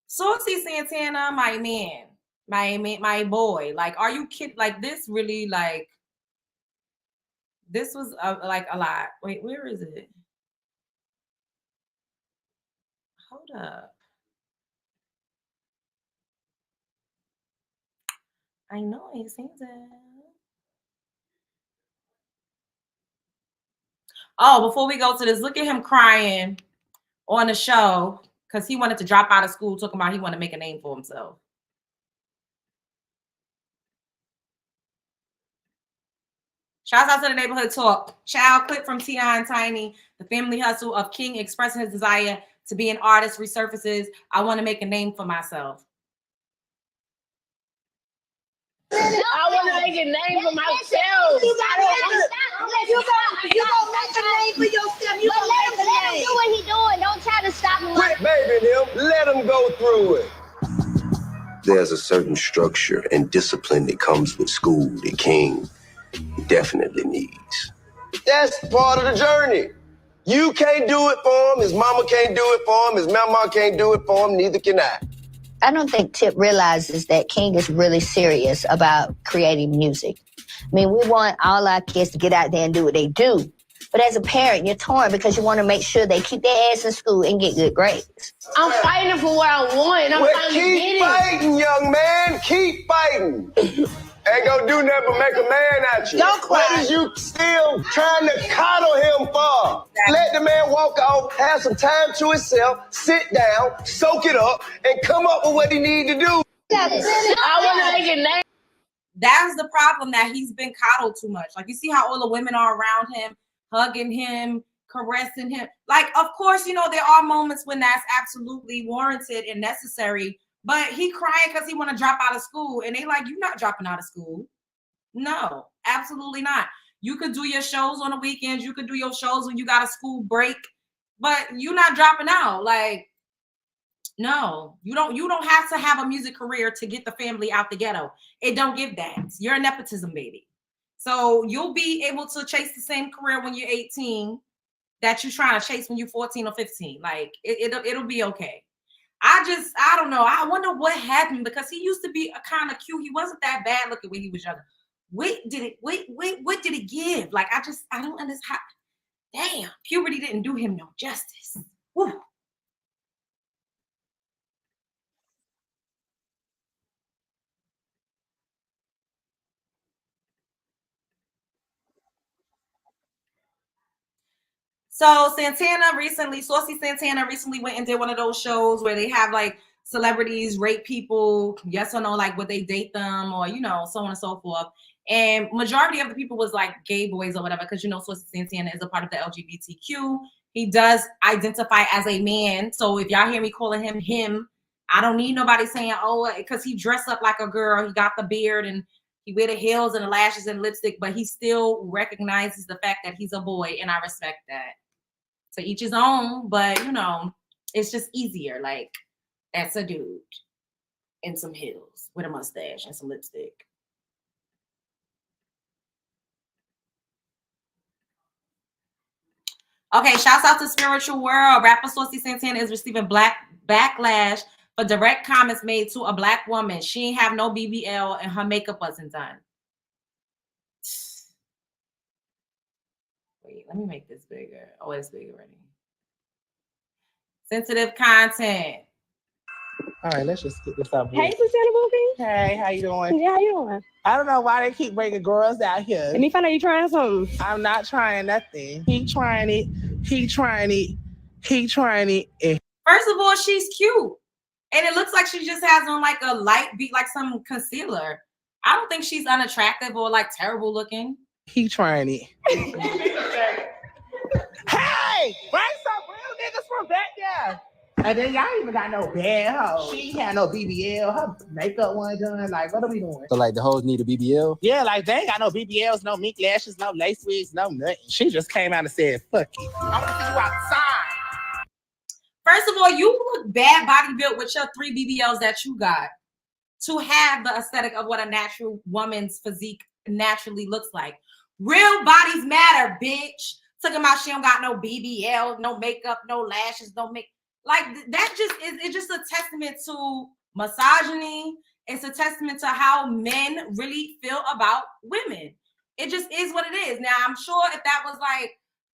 Speaker 1: Saucy Santana, my man, my boy. Like, are you kidding? Like, this really, like, this was like a lot. Wait, where is it? Hold up. I know he sings it. Oh, before we go to this, look at him crying on the show because he wanted to drop out of school, talking about he wanted to make a name for himself. Shouts out to the neighborhood talk. Child clip from T.I. and Tiny. The family hustle of King expressing his desire to be an artist resurfaces. I want to make a name for myself.
Speaker 3: I want to make a name for myself.
Speaker 5: You gonna make a name for yourself. You gonna make a name. Let him do what he doing. Don't try to stop him.
Speaker 7: Quit babying him. Let him go through it. There's a certain structure and discipline that comes with school that King definitely needs. That's part of the journey. You can't do it for him. His mama can't do it for him. His mama can't do it for him. Neither can I.
Speaker 5: I don't think Tip realizes that King is really serious about creating music. I mean, we want all our kids to get out there and do what they do. But as a parent, you're torn because you want to make sure they keep their ass in school and get good grades.
Speaker 3: I'm fighting for what I want. I'm
Speaker 7: Well,
Speaker 3: finally
Speaker 7: keep
Speaker 3: getting it.
Speaker 7: fighting, young man. Keep fighting. Ain't gonna do nothing but make a man out you.
Speaker 3: Don't cry.
Speaker 7: What is you still trying to coddle him for? Let the man walk off, have some time to himself, sit down, soak it up, and come up with what he need to do.
Speaker 3: I want to make it now.
Speaker 1: That's the problem, that he's been coddled too much. Like, you see how all the women are around him, hugging him, caressing him. Like, of course, you know, there are moments when that's absolutely warranted and necessary. But he crying because he want to drop out of school. And they like, you're not dropping out of school. No, absolutely not. You could do your shows on the weekends. You could do your shows when you got a school break. But you're not dropping out. Like, no, you don't have to have a music career to get the family out the ghetto. It don't give that. You're a nepotism baby. So you'll be able to chase the same career when you're 18 that you're trying to chase when you're 14 or 15. Like, it'll be okay. I don't know. I wonder what happened, because he used to be a kind of cute. He wasn't that bad looking when he was younger. What did it give? Like, I don't understand. Damn, puberty didn't do him no justice. Woo. So Saucy Santana recently went and did one of those shows where they have like celebrities rate people, yes or no, like would they date them, or you know, so on and so forth. And majority of the people was like gay boys or whatever, because you know Saucy Santana is a part of the LGBTQ. He does identify as a man. So if y'all hear me calling him, I don't need nobody saying, oh, because he dressed up like a girl, he got the beard and he wear the heels and the lashes and lipstick, but he still recognizes the fact that he's a boy, and I respect that. To each his own, but you know, it's just easier. Like, that's a dude in some heels with a mustache and some lipstick. Okay, shouts out to Spiritual World. Rapper Saucy Santana is receiving backlash for direct comments made to a black woman. She ain't have no BBL and her makeup wasn't done. Wait, let me make this bigger. Oh, it's big already. Sensitive content.
Speaker 8: All right, let's just get this up.
Speaker 9: Hey, Santana Movie.
Speaker 8: Hey, how you doing?
Speaker 9: Yeah, how you doing?
Speaker 8: I don't know why they keep bringing girls out here.
Speaker 9: Let me find out you trying something.
Speaker 8: I'm not trying nothing. He trying it. He trying it. He trying it.
Speaker 1: First of all, she's cute. And it looks like she just has on like a light beat, like some concealer. I don't think she's unattractive or like terrible looking.
Speaker 8: He trying it. Hey, bring some real niggas from back there. And then y'all even got no bad hoe. She ain't had no BBL. Her makeup wasn't done. Like, what are we doing?
Speaker 10: So, like, the hoes need a BBL?
Speaker 8: Yeah, like, they ain't got no BBLs, no mink lashes, no lace wigs, no nothing. She just came out and said, fuck it. I want to see you outside.
Speaker 1: First of all, you look bad body built with your 3 BBLs that you got to have the aesthetic of what a natural woman's physique naturally looks like. Real bodies matter, bitch. Talking about she don't got no BBL, no makeup, no lashes, no make. Like, that just is, it's just a testament to misogyny. It's a testament to how men really feel about women. It just is what it is. Now, I'm sure if that was like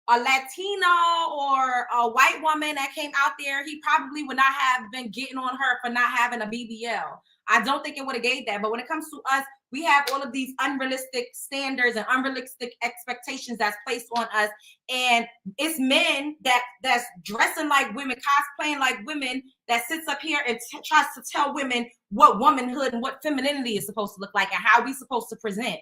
Speaker 1: a Latino or a white woman that came out there, he probably would not have been getting on her for not having a BBL. I don't think it would have gave that. But when it comes to us, we have all of these unrealistic standards and unrealistic expectations that's placed on us. And it's men that's dressing like women, cosplaying like women, that sits up here and tries to tell women what womanhood and what femininity is supposed to look like and how we supposed to present.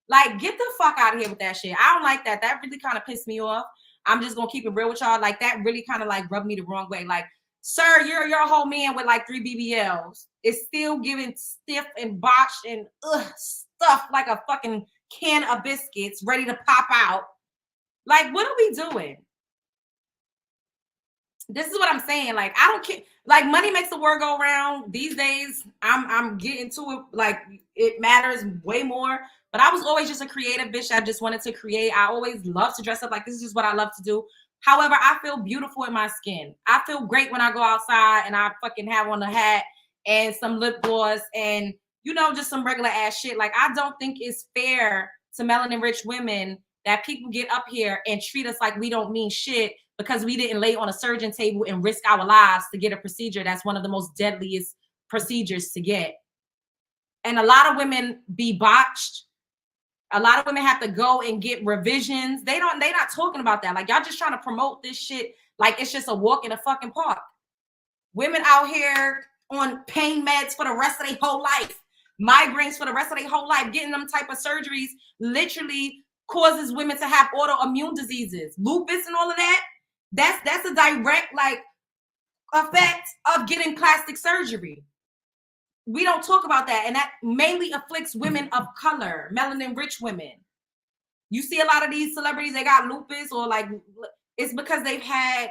Speaker 1: Like, get the fuck out of here with that shit. I don't like that. That really kind of pissed me off. I'm just going to keep it real with y'all. Like, that really kind of like rubbed me the wrong way. Like, sir, you're a whole man with like 3 BBLs. It's still giving stiff and botched and stuff like a fucking can of biscuits ready to pop out. Like, what are we doing? This is what I'm saying. Like, I don't care. Like money makes the world go round. These days, I'm getting to it. Like it matters way more. But I was always just a creative bitch. I just wanted to create. I always loved to dress up. Like this is just what I love to do. However, I feel beautiful in my skin. I feel great when I go outside and I fucking have on a hat and some lip gloss and just some regular ass shit. Like I don't think it's fair to melanin rich women that people get up here and treat us like we don't mean shit because we didn't lay on a surgeon table and risk our lives to get a procedure that's one of the most deadliest procedures to get. And a lot of women be botched. A lot of women have to go and get revisions. They not talking about that. Like y'all just trying to promote this shit like it's just a walk in a fucking park. Women out here on pain meds for the rest of their whole life, migraines for the rest of their whole life, getting them type of surgeries literally causes women to have autoimmune diseases, lupus and all of that. That's a direct like effect of getting plastic surgery. We don't talk about that, and that mainly afflicts women of color, melanin rich women. You see a lot of these celebrities, they got lupus or like it's because they've had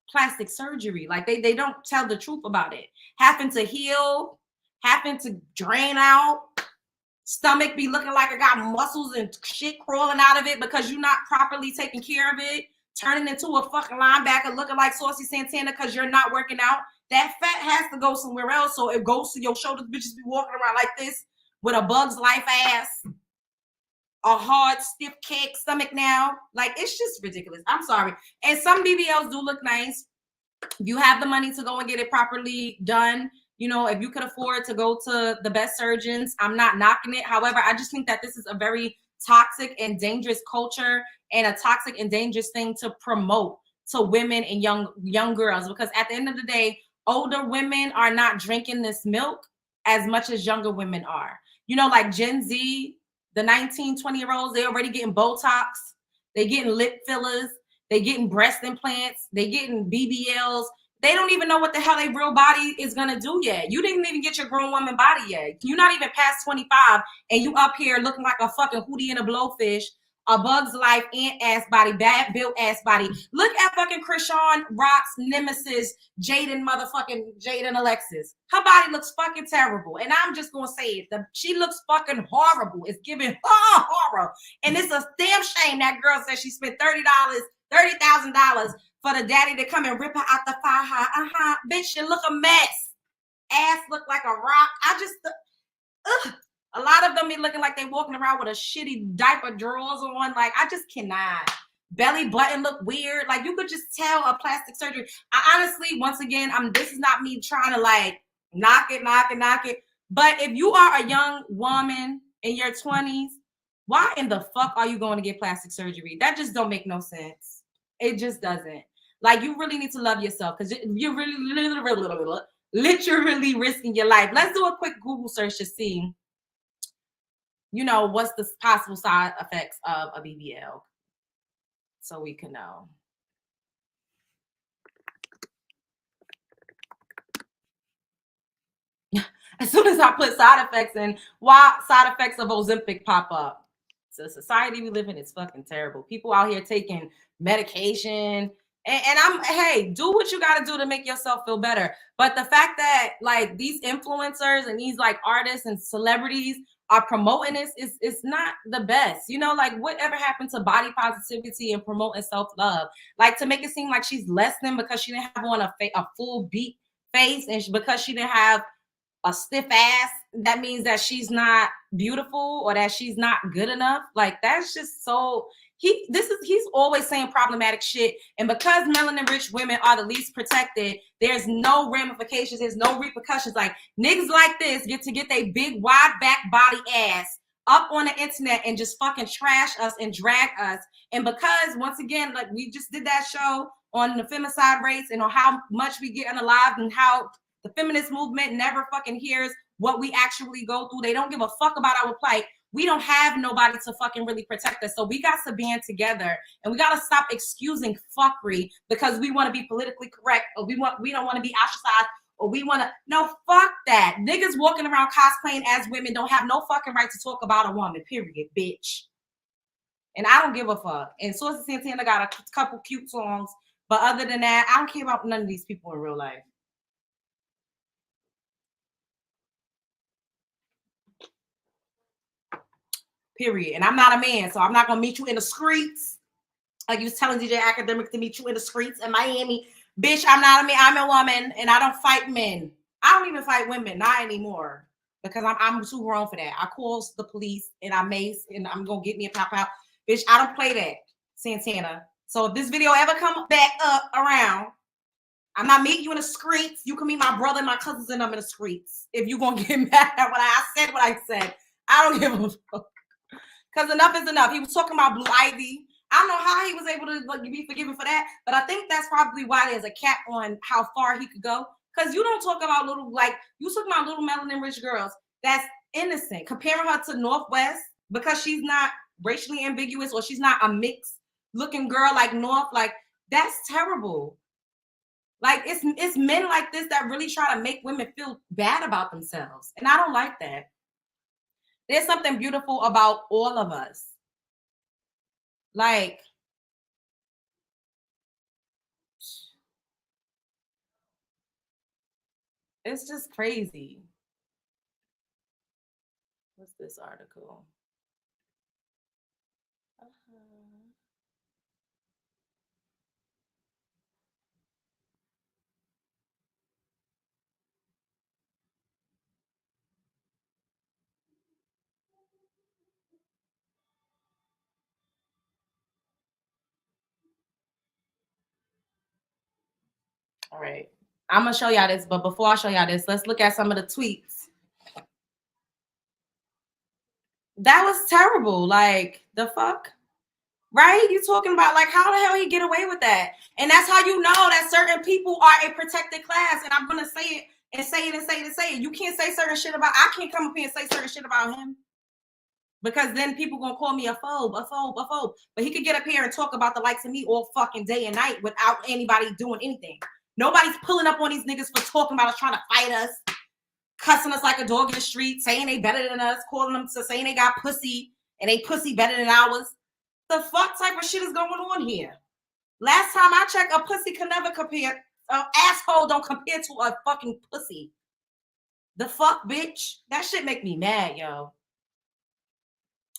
Speaker 1: plastic surgery. Like they don't tell the truth about it. Having to heal, having to drain out, stomach be looking like it got muscles and shit crawling out of it because you're not properly taking care of it, turning into a fucking linebacker looking like Saucy Santana because you're not working out. That fat has to go somewhere else, so it goes to your shoulders. Bitches be walking around like this with a Bug's Life ass, a hard, stiff cake stomach now. Like, it's just ridiculous. I'm sorry. And some BBLs do look nice. If you have the money to go and get it properly done, if you could afford to go to the best surgeons, I'm not knocking it. However, I just think that this is a very toxic and dangerous culture and a toxic and dangerous thing to promote to women and young girls, because at the end of the day, older women are not drinking this milk as much as younger women are. Like Gen Z, the 19, 20-year-olds, they already getting Botox. They getting lip fillers. They getting breast implants. They getting BBLs. They don't even know what the hell their real body is going to do yet. You didn't even get your grown woman body yet. You're not even past 25, and you up here looking like a fucking Hootie and a Blowfish, a Bug's Life ant-ass body, bad built-ass body. Look at fucking Krishan Rock's nemesis, Jaden Alexis. Her body looks fucking terrible. And I'm just going to say it. She looks fucking horrible. It's giving horror. And it's a damn shame that girl said she spent $30,000 for the daddy to come and rip her out the fire. Bitch, you look a mess. Ass look like a rock. A lot of them be looking like they walking around with a shitty diaper drawers on. Like, I just cannot. Belly button look weird. Like, you could just tell a plastic surgery. I honestly, once again, this is not me trying to like knock it. But if you are a young woman in your 20s, why in the fuck are you going to get plastic surgery? That just don't make no sense. It just doesn't. Like, you really need to love yourself because you're really literally risking your life. Let's do a quick Google search to see, what's the possible side effects of a BBL so we can know. As soon as I put side effects in, why side effects of Ozempic pop up? The society we live in is fucking terrible. People out here taking medication. And do what you got to do to make yourself feel better. But the fact that like these influencers and these like artists and celebrities are promoting this is not the best. Like whatever happened to body positivity and promoting self-love? Like to make it seem like she's less than because she didn't have on a full beat face and because she didn't have a stiff ass, that means that she's not beautiful or that she's not good enough. Like that's just so he's always saying problematic shit. And because melanin rich women are the least protected, there's no ramifications, there's no repercussions. Like niggas like this get to get their big wide back body ass up on the internet and just fucking trash us and drag us. And because once again, like we just did that show on the femicide rates and on how much we get unalived and how the feminist movement never fucking hears what we actually go through. They don't give a fuck about our plight. We don't have nobody to fucking really protect us. So we got to band together and we got to stop excusing fuckery because we want to be politically correct or we don't want to be ostracized or we want to. No, fuck that. Niggas walking around cosplaying as women don't have no fucking right to talk about a woman, period, bitch. And I don't give a fuck. And Saucy Santana got a couple cute songs. But other than that, I don't care about none of these people in real life. period. And I'm not a man, so I'm not gonna meet you in the streets. Like you was telling DJ Academic to meet you in the streets in Miami. Bitch, I'm not a man, I'm a woman, and I don't fight men. I don't even fight women, not anymore. Because I'm too grown for that. I call the police and I mace and I'm gonna get me a pop out. Bitch, I don't play that, Santana. So if this video ever come back up around, I'm not meeting you in the streets. You can meet my brother and my cousins and I'm in the streets. If you gonna get mad at what I said, I don't give a fuck. Because enough is enough. He was talking about Blue Ivy. I don't know how he was able to be forgiven for that, but I think that's probably why there's a cap on how far he could go. Because you don't talk about little, like, you talk about little melanin rich girls that's innocent. Comparing her to Northwest because she's not racially ambiguous or she's not a mixed looking girl like North, like, that's terrible. Like, it's men like this that really try to make women feel bad about themselves. And I don't like that. There's something beautiful about all of us. Like, it's just crazy. What's this article? All right. I'm going to show y'all this, but before I show y'all this, let's look at some of the tweets. That was terrible. Like, the fuck? Right? You talking about, like, how the hell he get away with that? And that's how you know that certain people are a protected class. And I'm going to say it and say it and say it and say it. You can't say certain shit about, I can't come up here and say certain shit about him. Because then people going to call me a phobe. But he could get up here and talk about the likes of me all fucking day and night without anybody doing anything. Nobody's pulling up on these niggas for talking about us, trying to fight us, cussing us like a dog in the street, saying they better than us, calling them to saying they got pussy and they pussy better than ours. The fuck type of shit is going on here? Last time I checked, a pussy can never compare. An asshole don't compare to a fucking pussy. The fuck, bitch? That shit make me mad, yo.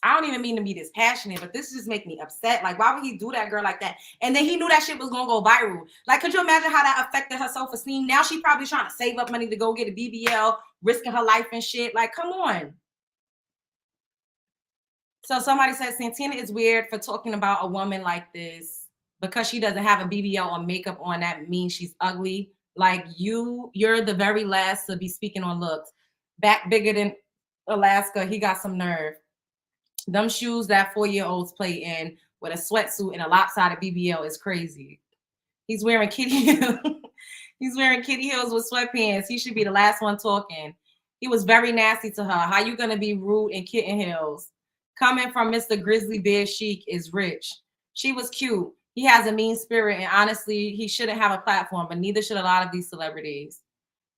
Speaker 1: I don't even mean to be this passionate, but this just make me upset. Like, why would he do that girl like that? And then he knew that shit was gonna go viral. Like, could you imagine how that affected her self-esteem? Now she probably trying to save up money to go get a BBL, risking her life and shit. Like, come on. So somebody said Santana is weird for talking about a woman like this because she doesn't have a BBL or makeup on. That means she's ugly. Like, you're the very last to be speaking on looks. Back bigger than Alaska. He got some nerve. Them shoes that 4-year-olds play in with a sweatsuit and a lopsided BBL is crazy. He's wearing kitty heels. He's wearing kitty heels with sweatpants. He should be the last one talking. He was very nasty to her. How you gonna be rude in kitten heels? Coming from Mr. Grizzly Bear Chic is rich. She was cute. He has a mean spirit, and honestly, he shouldn't have a platform, but neither should a lot of these celebrities.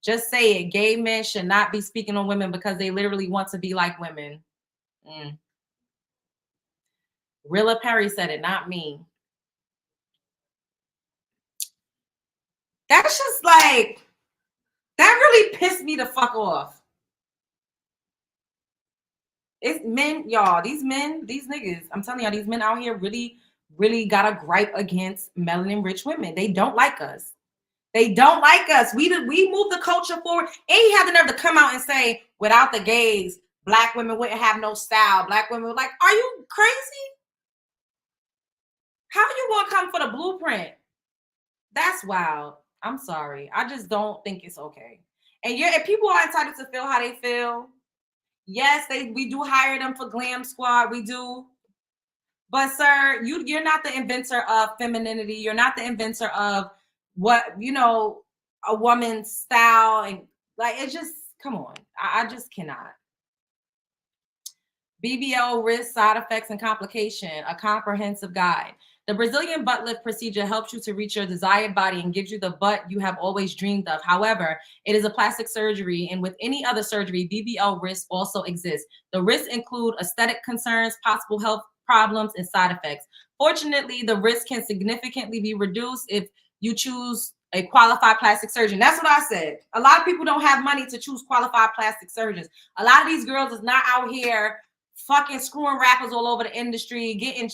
Speaker 1: Just say it. Gay men should not be speaking on women because they literally want to be like women. Rilla Perry said it, not me. That's just like, that really pissed me the fuck off. It's men, y'all. These men, these niggas, I'm telling y'all, these men out here really, really got a gripe against melanin rich women. They don't like us. They don't like us. We move the culture forward. And he had the nerve to come out and say, without the gays, black women wouldn't have no style. Black women were like, are you crazy? How you gonna come for the blueprint? That's wild. I'm sorry. I just don't think it's okay. And if people are entitled to feel how they feel, yes, we do hire them for Glam Squad. We do. But sir, you're not the inventor of femininity. You're not the inventor of what, a woman's style. And like, it just, come on. I just cannot. BBL risk, side effects, and complication, a comprehensive guide. The Brazilian butt lift procedure helps you to reach your desired body and gives you the butt you have always dreamed of. However, it is a plastic surgery, and with any other surgery, BBL risks also exist. The risks include aesthetic concerns, possible health problems, and side effects. Fortunately, the risk can significantly be reduced if you choose a qualified plastic surgeon. That's what I said. A lot of people don't have money to choose qualified plastic surgeons. A lot of these girls is not out here fucking screwing rappers all over the industry, getting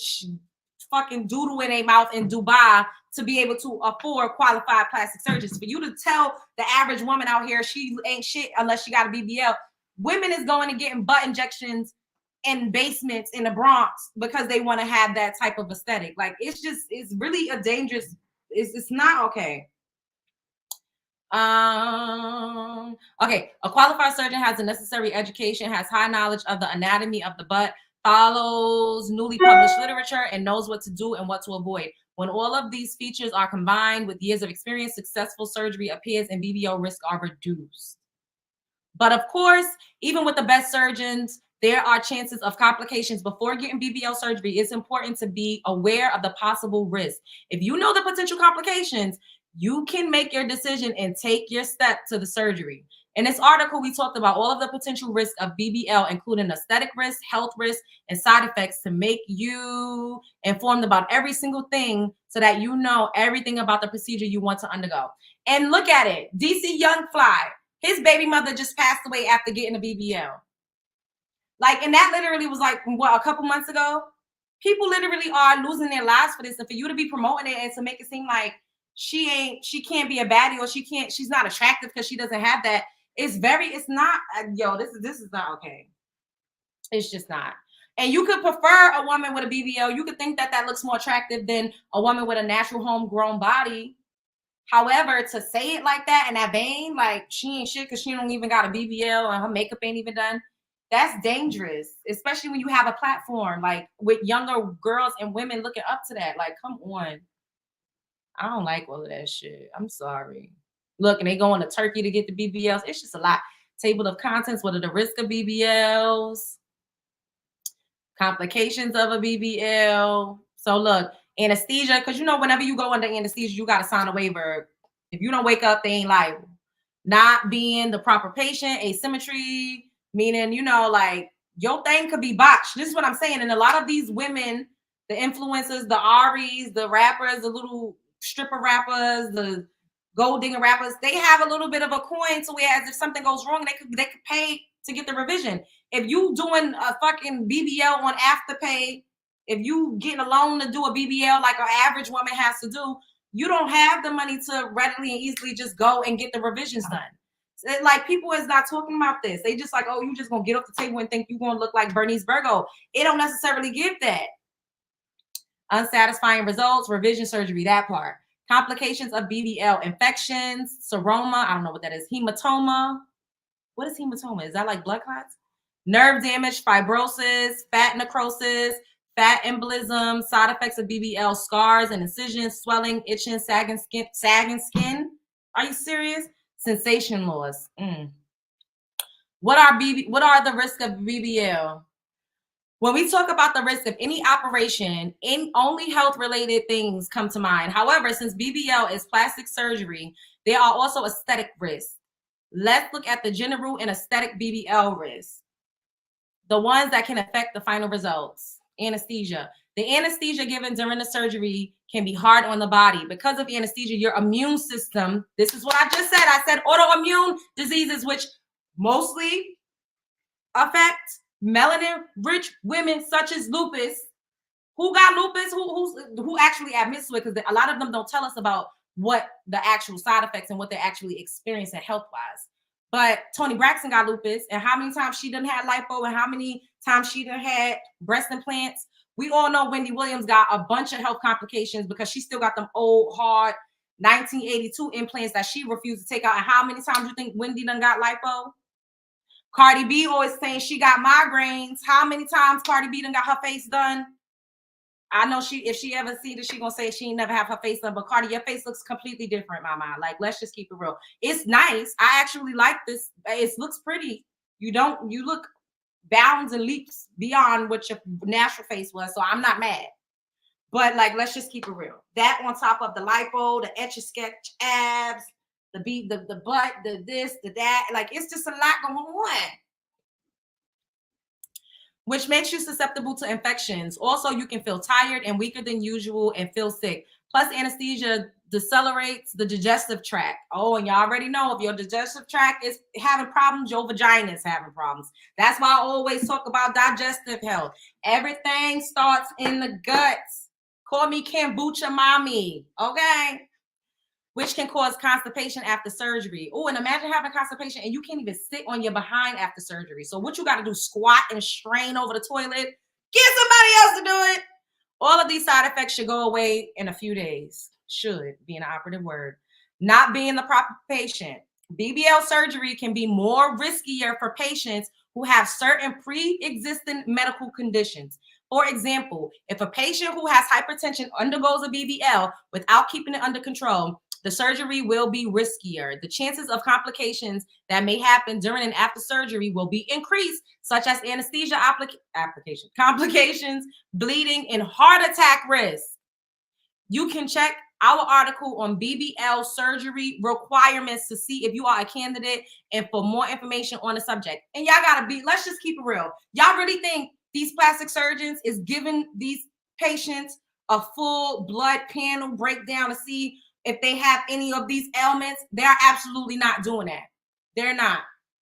Speaker 1: fucking doodle in their mouth in Dubai to be able to afford qualified plastic surgeons. For you to tell the average woman out here she ain't shit unless she got a BBL, women is going and getting butt injections in basements in the Bronx because they want to have that type of aesthetic. Like, it's really a dangerous, it's not okay. Okay, a qualified surgeon has the necessary education, has high knowledge of the anatomy of the butt, follows newly published literature, and knows what to do and what to avoid. When all of these features are combined with years of experience, successful surgery appears and BBL risks are reduced. But of course, even with the best surgeons, there are chances of complications. Before getting BBL surgery, it's important to be aware of the possible risk. If you know the potential complications, you can make your decision and take your step to the surgery. In this article, we talked about all of the potential risks of BBL, including aesthetic risk, health risk, and side effects, to make you informed about every single thing so that you know everything about the procedure you want to undergo. And look at it. DC Young Fly, his baby mother just passed away after getting a BBL. Like, and that literally was like, what, a couple months ago? People literally are losing their lives for this. And for you to be promoting it and to make it seem like she can't be a baddie, or she's not attractive because she doesn't have that. It's not, this is not okay. It's just not. And you could prefer a woman with a BBL. You could think that looks more attractive than a woman with a natural homegrown body. However, to say it like that in that vein, like she ain't shit because she don't even got a BBL and her makeup ain't even done, that's dangerous, especially when you have a platform like with younger girls and women looking up to that. Like, come on. I don't like all of that shit. I'm sorry. Look, and they going to Turkey to get the BBLs. It's just a lot. Table of contents. What are the risks of BBLs? Complications of a BBL. So look, anesthesia, because you know whenever you go under anesthesia, you got to sign a waiver. If you don't wake up, they ain't liable. Not being the proper patient, asymmetry, meaning, you know, like your thing could be botched. This is what I'm saying. And a lot of these women, the influencers, the Aries, the rappers, the little stripper rappers, the gold digger rappers, they have a little bit of a coin to where as if something goes wrong, they could pay to get the revision. If you doing a fucking BBL on Afterpay, if you getting a loan to do a BBL like an average woman has to do, you don't have the money to readily and easily just go and get the revisions done. Like, people is not talking about this. They just like, oh, you just gonna get off the table and think you're gonna look like Bernice Burgo. It don't necessarily give that. Unsatisfying results, revision surgery, that part. Complications of BBL, infections, seroma, I don't know what that is, hematoma. What is hematoma? Is that like blood clots? Nerve damage, fibrosis, fat necrosis, fat embolism, side effects of BBL, scars and incisions, swelling, itching, sagging skin. Are you serious? Sensation loss. What are the risks of BBL? When we talk about the risk of any operation, only health-related things come to mind. However, since BBL is plastic surgery, there are also aesthetic risks. Let's look at the general and aesthetic BBL risks. The ones that can affect the final results. Anesthesia. The anesthesia given during the surgery can be hard on the body. Because of anesthesia, your immune system, this is what I just said. I said autoimmune diseases, which mostly affect melanin-rich women such as lupus. Who got lupus? Who actually admits to it? Because a lot of them don't tell us about what the actual side effects and what they're actually experiencing health-wise. But Toni Braxton got lupus, and how many times she done had lipo, and how many times she done had breast implants. We all know Wendy Williams got a bunch of health complications because she still got them old, hard 1982 implants that she refused to take out. And how many times you think Wendy done got lipo? Cardi B always saying she got migraines. How many times Cardi B done got her face done? I know if she ever see this, she gonna say she ain't never have her face done. But Cardi, your face looks completely different, mama. Like, let's just keep it real. It's nice. I actually like this. It looks pretty. You look bounds and leaps beyond what your natural face was. So I'm not mad. But like, let's just keep it real. That on top of the lipo, the etch a sketch abs, the butt, the this, the that, like, it's just a lot going on, which makes you susceptible to infections. Also, you can feel tired and weaker than usual and feel sick. Plus, anesthesia decelerates the digestive tract. Oh, and y'all already know if your digestive tract is having problems, your vagina is having problems. That's why I always talk about digestive health. Everything starts in the guts. Call me kombucha mommy, okay? Which can cause constipation after surgery. Oh, and imagine having constipation and you can't even sit on your behind after surgery. So what you got to do, squat and strain over the toilet? Get somebody else to do it. All of these side effects should go away in a few days. Should be an operative word. Not being the proper patient. BBL surgery can be more riskier for patients who have certain pre-existing medical conditions. For example, if a patient who has hypertension undergoes a BBL without keeping it under control, the surgery will be riskier. The chances of complications that may happen during and after surgery will be increased, such as anesthesia complications, bleeding, and heart attack risk. You can check our article on BBL surgery requirements to see if you are a candidate and for more information on the subject. And y'all gotta be, let's just keep it real. Y'all really think these plastic surgeons is giving these patients a full blood panel breakdown to see if they have any of these ailments? They're absolutely not doing that. They're not.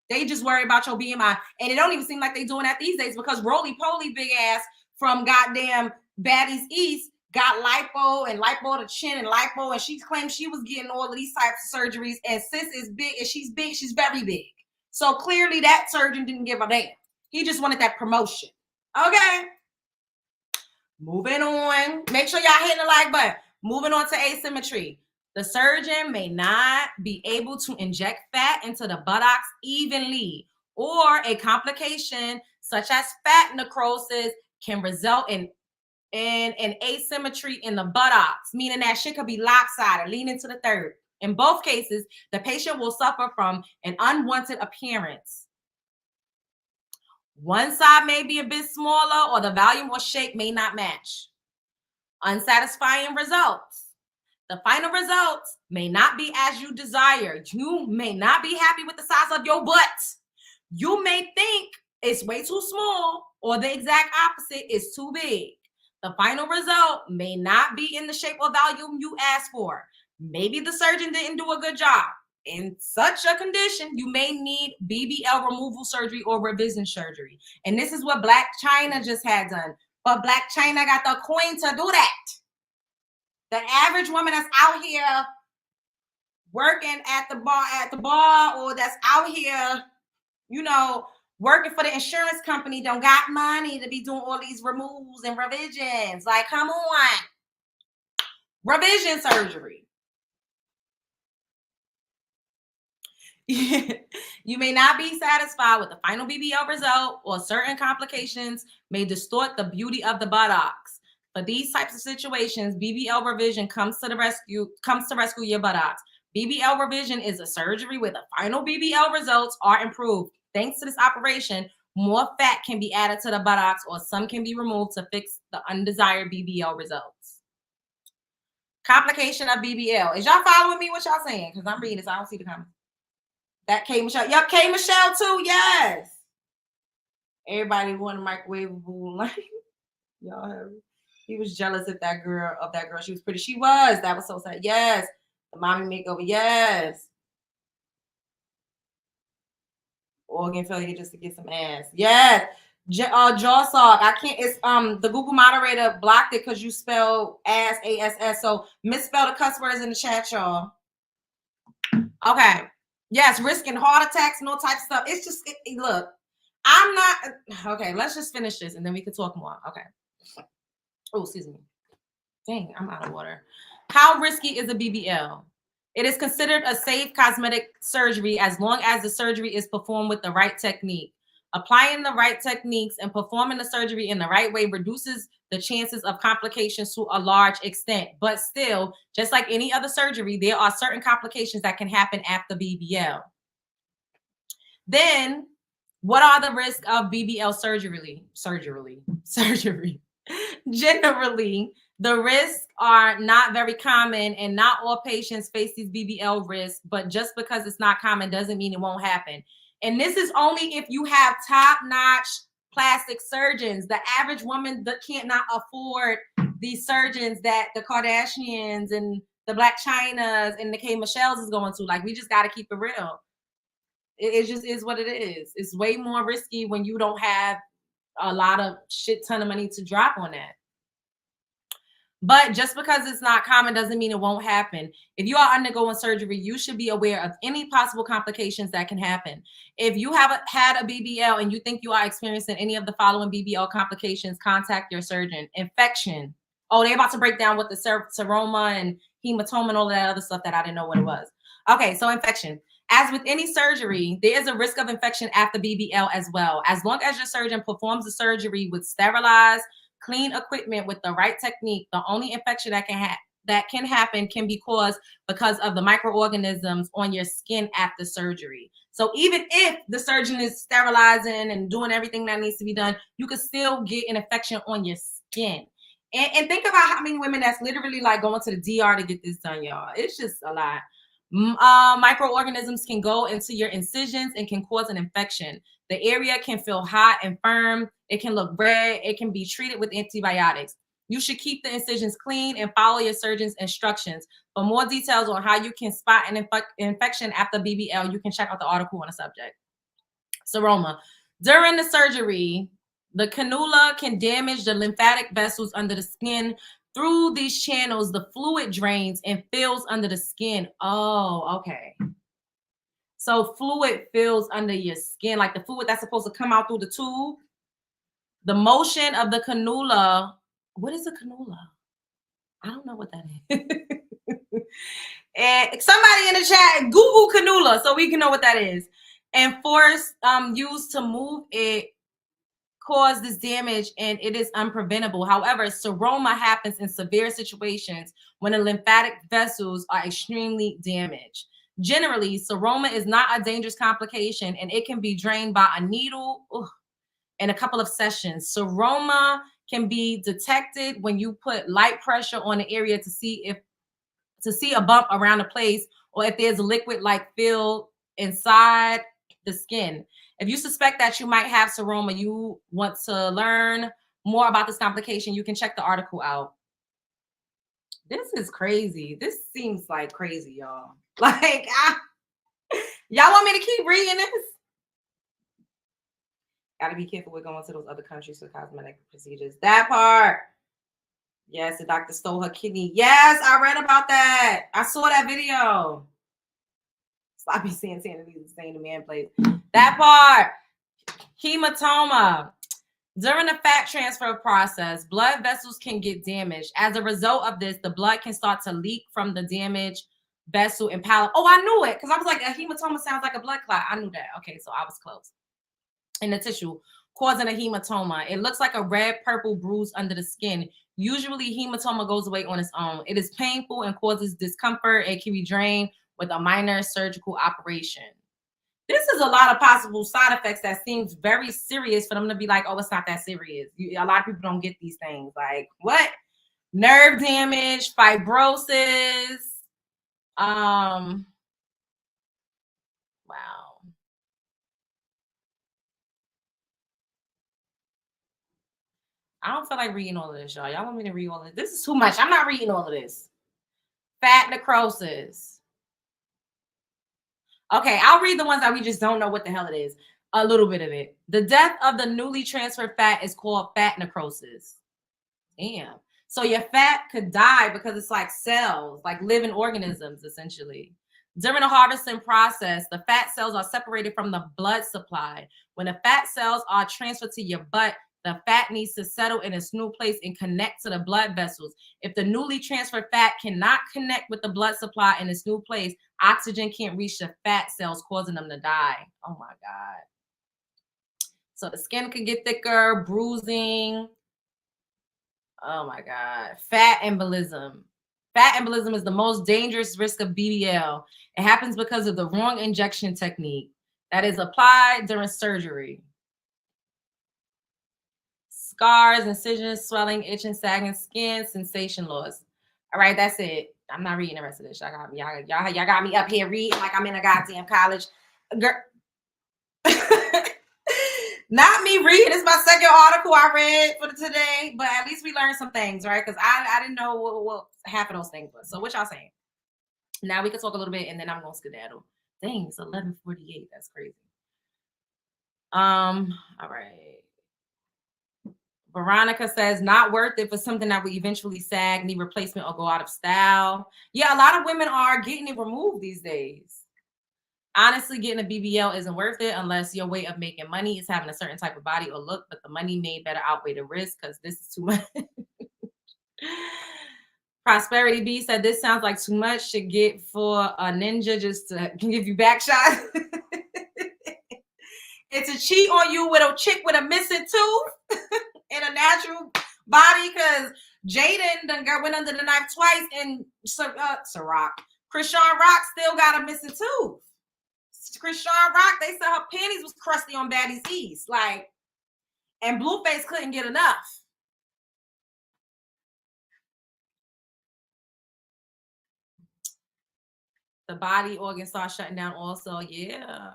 Speaker 1: They just worry about your BMI. And it don't even seem like they're doing that these days because roly-poly big ass from goddamn Baddies East got lipo and lipo to chin and lipo, and she claimed she was getting all of these types of surgeries, and sis is big, and she's big, she's very big. So clearly that surgeon didn't give a damn. He just wanted that promotion. Okay. Moving on. Make sure y'all hitting the like button. Moving on to asymmetry. The surgeon may not be able to inject fat into the buttocks evenly, or a complication such as fat necrosis can result in an asymmetry in the buttocks, meaning that shit could be lopsided, leaning to the third. In both cases, the patient will suffer from an unwanted appearance. One side may be a bit smaller, or the volume or shape may not match. Unsatisfying results. The final results may not be as you desire. You may not be happy with the size of your butt. You may think it's way too small, or the exact opposite is too big. The final result may not be in the shape or volume you asked for. Maybe the surgeon didn't do a good job. In such a condition, you may need BBL removal surgery or revision surgery. And this is what Black China just had done. But Black China got the coin to do that. The average woman that's out here working at the bar, or that's out here, you know, working for the insurance company, don't got money to be doing all these removals and revisions. Like, come on. Revision surgery. You may not be satisfied with the final BBL result, or certain complications may distort the beauty of the buttocks. For these types of situations, BBL revision comes to rescue your buttocks. BBL revision is a surgery where the final BBL results are improved. Thanks to this operation, more fat can be added to the buttocks, or some can be removed to fix the undesired BBL results. Complication of BBL. Is y'all following me what y'all saying? Because I'm reading this. I don't see the comments. That K Michelle. Yup, K Michelle too. Yes. Everybody want a microwavable life. Y'all heard me. He was jealous of that girl. She was pretty. She was. That was so sad. Yes. The mommy makeover. Yes. Organ failure just to get some ass. Yes. Jaw sock. I can't. It's the Google moderator blocked it because you spelled ass ASS. So misspell the cuss words in the chat, y'all. Okay. Yes, risking heart attacks and all types of stuff. It's just look. I'm not okay. Let's just finish this and then we can talk more. Okay. Oh, excuse me. Dang, I'm out of water. How risky is a BBL? It is considered a safe cosmetic surgery as long as the surgery is performed with the right technique. Applying the right techniques and performing the surgery in the right way reduces the chances of complications to a large extent. But still, just like any other surgery, there are certain complications that can happen after BBL. Then, what are the risks of BBL surgery? Generally, the risks are not very common, and not all patients face these BBL risks, but just because it's not common doesn't mean it won't happen. And this is only if you have top-notch plastic surgeons. The average woman that can't not afford these surgeons that the Kardashians and the Black Chinas and the K Michelle's is going to. Like, we just got to keep it real. It just is what it is. It's way more risky when you don't have a lot of shit ton of money to drop on that. But just because it's not common doesn't mean it won't happen. If you are undergoing surgery, you should be aware of any possible complications that can happen. If you have had a BBL and you think you are experiencing any of the following BBL complications, contact your surgeon. Infection. Oh, they're about to break down what the seroma and hematoma and all that other stuff that I didn't know what it was. Okay, so infection. As with any surgery, there is a risk of infection after BBL as well. As long as your surgeon performs the surgery with sterilized, clean equipment with the right technique, the only infection that can happen can be caused because of the microorganisms on your skin after surgery. So even if the surgeon is sterilizing and doing everything that needs to be done, you could still get an infection on your skin. And think about how many women that's literally like going to the DR to get this done, y'all. It's just a lot. Microorganisms can go into your incisions and can cause an infection. The area can feel hot and firm. It can look red. It can be treated with antibiotics. You should keep the incisions clean and follow your surgeon's instructions. For more details on how you can spot an infection after BBL, you can check out the article on the subject. Seroma. During the surgery, the cannula can damage the lymphatic vessels under the skin. Through these channels, the fluid drains and fills under the skin. Oh, okay. So fluid fills under your skin, like the fluid that's supposed to come out through the tube. The motion of the cannula. What is a cannula? I don't know what that is. And somebody in the chat, Google cannula so we can know what that is. And force used to move it cause this damage, and it is unpreventable. However, seroma happens in severe situations when the lymphatic vessels are extremely damaged. Generally, seroma is not a dangerous complication, and it can be drained by a needle in a couple of sessions. Seroma can be detected when you put light pressure on the area to see a bump around the place, or if there's a liquid-like feel inside the skin. If you suspect that you might have seroma, you want to learn more about this complication, you can check the article out. This is crazy. This seems like crazy, y'all. Like, y'all want me to keep reading this? Gotta be careful with going to those other countries for cosmetic procedures. That part. Yes, the doctor stole her kidney. Yes, I read about that. I saw that video. Sloppy Santana needs to stay in the man place. That part. Hematoma. During the fat transfer process, blood vessels can get damaged. As a result of this, the blood can start to leak from the damaged vessel and pallid. Oh, I knew it, because I was like, a hematoma sounds like a blood clot. I knew that. Okay, so I was close. In the tissue, causing a hematoma. It looks like a red-purple bruise under the skin. Usually, hematoma goes away on its own. It is painful and causes discomfort. It can be drained with a minor surgical operation. This is a lot of possible side effects that seems very serious for them to be like, oh, it's not that serious. A lot of people don't get these things. Like, what? Nerve damage, fibrosis. Wow. I don't feel like reading all of this, y'all. Y'all want me to read all of this? This is too much. I'm not reading all of this. Fat necrosis. Okay, I'll read the ones that we just don't know what the hell it is. A little bit of it. The death of the newly transferred fat is called fat necrosis. Damn. So your fat could die because it's like cells, like living organisms, essentially. During the harvesting process, the fat cells are separated from the blood supply. When the fat cells are transferred to your butt, the fat needs to settle in its new place and connect to the blood vessels. If the newly transferred fat cannot connect with the blood supply in its new place, oxygen can't reach the fat cells, causing them to die. Oh my God. So the skin can get thicker, bruising. Oh my God. Fat embolism. Fat embolism is the most dangerous risk of BBL. It happens because of the wrong injection technique that is applied during surgery. Scars, incisions, swelling, itching, sagging skin, sensation loss. All right, that's it. I'm not reading the rest of this. Y'all got me up here reading like I'm in a goddamn college. Girl. Not me reading. It's my second article I read for today, but at least we learned some things, right? Because I didn't know what half of those things was. So what y'all saying? Now we can talk a little bit, and then I'm gonna skedaddle. Dang, it's 11:48. That's crazy. All right. Veronica says, not worth it for something that will eventually sag, need replacement, or go out of style. Yeah, a lot of women are getting it removed these days. Honestly, getting a BBL isn't worth it unless your way of making money is having a certain type of body or look, but the money made better outweigh the risk because this is too much. Prosperity B said, this sounds like too much. Should get for a ninja just to give you back shots. It's a cheat on you with a chick with a missing tooth and a natural body because Jaden done went under the knife twice and Ciroc. Krishan Rock still got a missing tooth. Krishan Rock, they said her panties was crusty on Baddie's East. Like, and Blueface couldn't get enough. The body organ starts shutting down also. Yeah.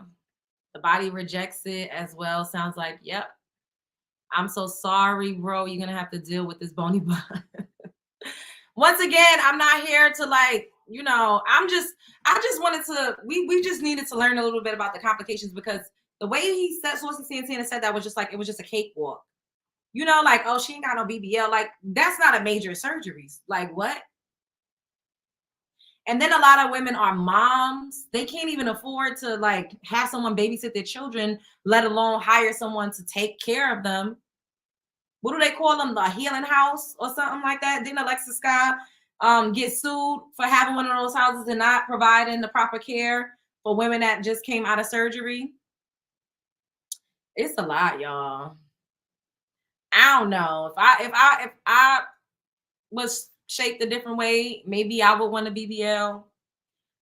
Speaker 1: The body rejects it as well. Sounds like, yep. I'm so sorry, bro. You're going to have to deal with this bony body. Once again, I'm not here to like, you know, I just wanted to, we just needed to learn a little bit about the complications because the way he said, Saucy Santana said that was just like, it was just a cakewalk. You know, like, oh, she ain't got no BBL. Like, that's not a major surgery. Like, what? And then a lot of women are moms. They can't even afford to like have someone babysit their children, let alone hire someone to take care of them. What do they call them? The healing house or something like that? Didn't Alexa Scott get sued for having one of those houses and not providing the proper care for women that just came out of surgery? It's a lot, y'all. I don't know. If I was shaped a different way, maybe I would want a BBL.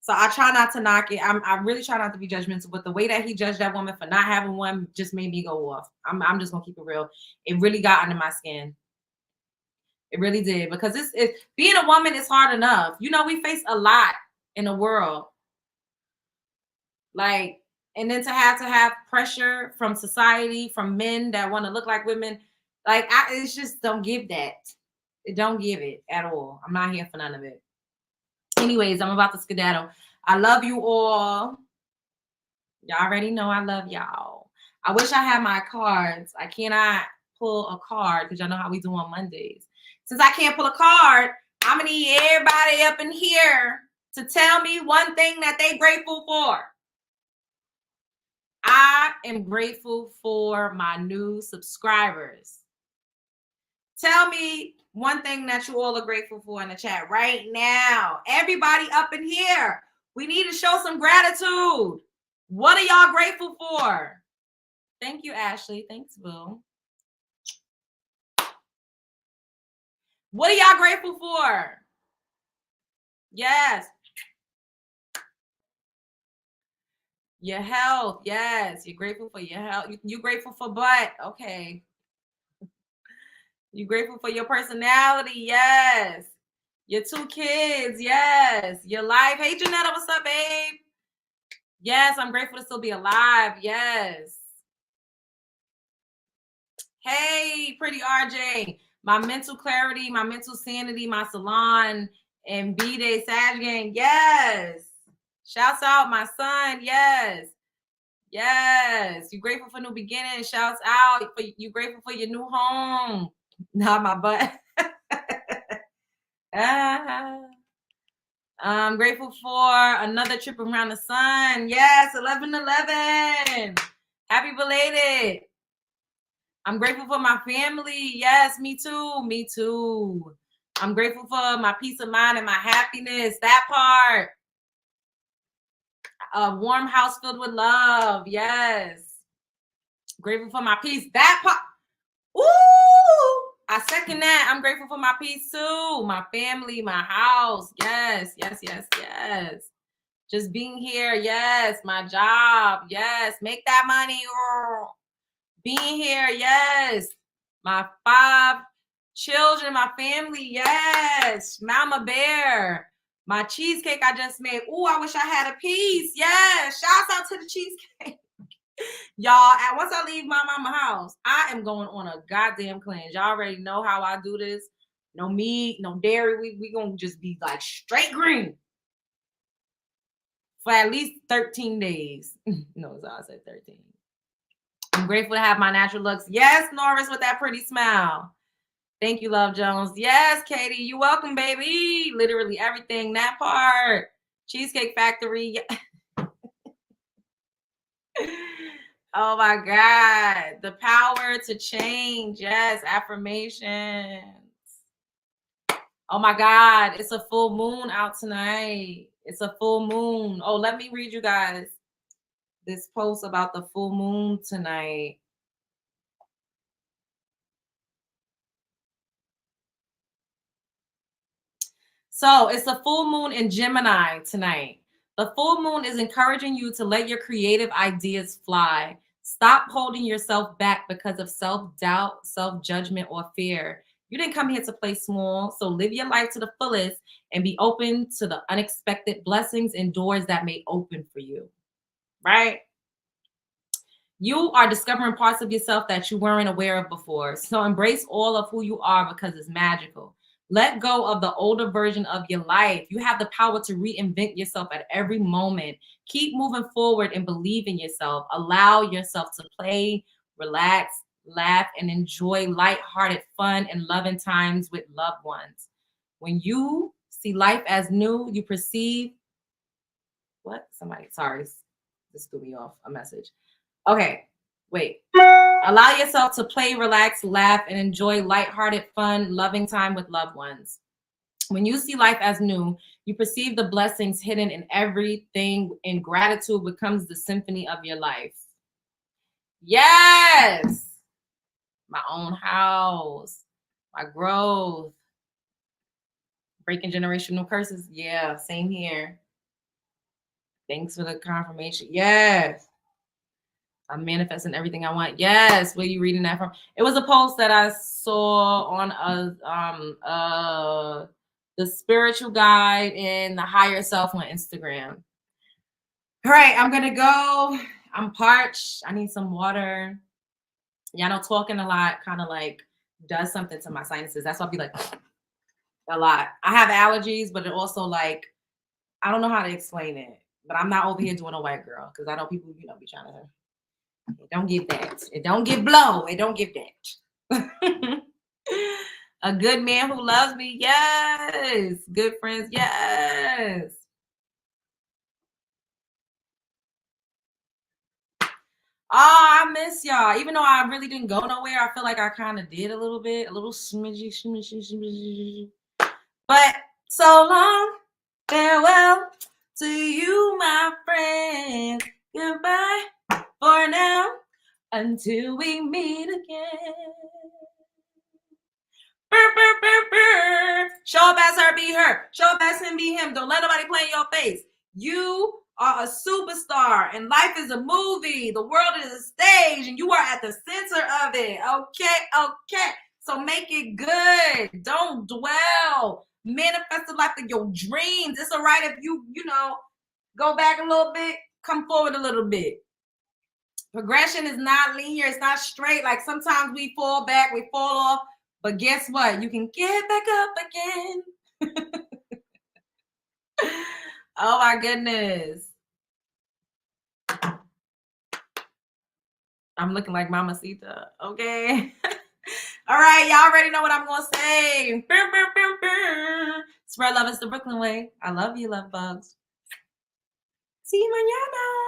Speaker 1: So I try not to knock it. I really try not to be judgmental, but the way that he judged that woman for not having one just made me go off. I'm just gonna keep it real. It really got under my skin. It really did, because it's being a woman is hard enough. You know, we face a lot in the world. Like, and then to have pressure from society, from men that want to look like women, like it's just don't give that. It don't give it at all. I'm not here for none of it. Anyways, I'm about to skedaddle. I love you all. Y'all already know I love y'all. I wish I had my cards. I cannot pull a card because y'all know how we do on Mondays. Since I can't pull a card, I'm going to need everybody up in here to tell me one thing that they grateful for. I am grateful for my new subscribers. Tell me one thing that you all are grateful for in the chat right now. Everybody up in here. We need to show some gratitude. What are y'all grateful for? Thank you, Ashley. Thanks, Boo. What are y'all grateful for? Yes. Your health. Yes. You're grateful for your health. You're grateful for butt. Okay. You're grateful for your personality. Yes. Your 2 kids. Yes. Your life. Hey, Janetta, what's up, babe? Yes, I'm grateful to still be alive. Yes. Hey, pretty RJ. My mental clarity, my mental sanity, my salon, and B-Day Sag Gang. Yes. Shouts out my son. Yes. Yes. You grateful for new beginnings. Shouts out. You grateful for your new home. Not my butt. I'm grateful for another trip around the sun. Yes, 11/11. Happy belated. I'm grateful for my family. Yes, me too. Me too. I'm grateful for my peace of mind and my happiness. That part. A warm house filled with love. Yes. Grateful for my peace. That part. Ooh. I second that. I'm grateful for my peace too. My family, my house. Yes, yes, yes, yes. Just being here. Yes. My job. Yes. Make that money. Being here. Yes. My 5 children, my family. Yes. Mama Bear. My cheesecake I just made. Ooh, I wish I had a piece. Yes. Shouts out to the cheesecake. Y'all, once I leave my mama house, I am going on a goddamn cleanse. Y'all already know how I do this. No meat, no dairy. We gonna just be like straight green for at least 13 days. No, so I said 13. I'm grateful to have my natural looks. Yes, Norris, with that pretty smile. Thank you, Love Jones. Yes, Katie, you welcome, baby. Literally everything. That part. Cheesecake Factory. Oh my God. The power to change. Yes, affirmations. Oh my God. It's a full moon out tonight. It's a full moon. Oh, let me read you guys this post about the full moon tonight. So it's the full moon in Gemini tonight. The full moon is encouraging you to let your creative ideas fly. Stop holding yourself back because of self-doubt, self-judgment, or fear. You didn't come here to play small, so live your life to the fullest and be open to the unexpected blessings and doors that may open for you, right? You are discovering parts of yourself that you weren't aware of before. So embrace all of who you are because it's magical. Let go of the older version of your life. You have the power to reinvent yourself at every moment. Keep moving forward and believe in yourself. Allow yourself to play, relax, laugh, and enjoy lighthearted fun and loving times with loved ones. When you see life as new, you perceive what? Somebody, sorry, this threw me off a message. Okay, wait. Allow yourself to play, relax, laugh, and enjoy lighthearted fun, loving time with loved ones. When you see life as new, you perceive the blessings hidden in everything, and gratitude becomes the symphony of your life. Yes! My own house, my growth, breaking generational curses. Yeah, same here. Thanks for the confirmation. Yes. I'm manifesting everything I want. Yes. Where you reading that from? It was a post that I saw on the spiritual guide and the higher self on Instagram. All right, I'm gonna go. I'm parched. I need some water. Y'all know talking a lot kind of like does something to my sinuses. That's why I'll be like a lot. I have allergies, but it also like I don't know how to explain it. But I'm not over here doing a white girl because I know people, be trying to. It don't give that. It don't give blow. It don't give that. A good man who loves me. Yes. Good friends. Yes. Oh, I miss y'all. Even though I really didn't go nowhere, I feel like I kind of did a little bit. A little smidgy. But so long. Farewell to you, my friend. Goodbye for now. Until we meet again. Burr, burr, burr, burr. Show up as her, be her. Show up as him, be him. Don't let nobody play in your face. You are a superstar, and life is a movie. The world is a stage, and you are at the center of it. Okay. So make it good. Don't dwell. Manifest the life of your dreams. It's all right if you go back a little bit, come forward a little bit. Progression is not linear. It's not straight. Like sometimes we fall back, we fall off. But guess what? You can get back up again. Oh my goodness. I'm looking like Mamacita. Okay. All right. Y'all already know what I'm going to say. Spread love is the Brooklyn way. I love you, love bugs. See you mañana.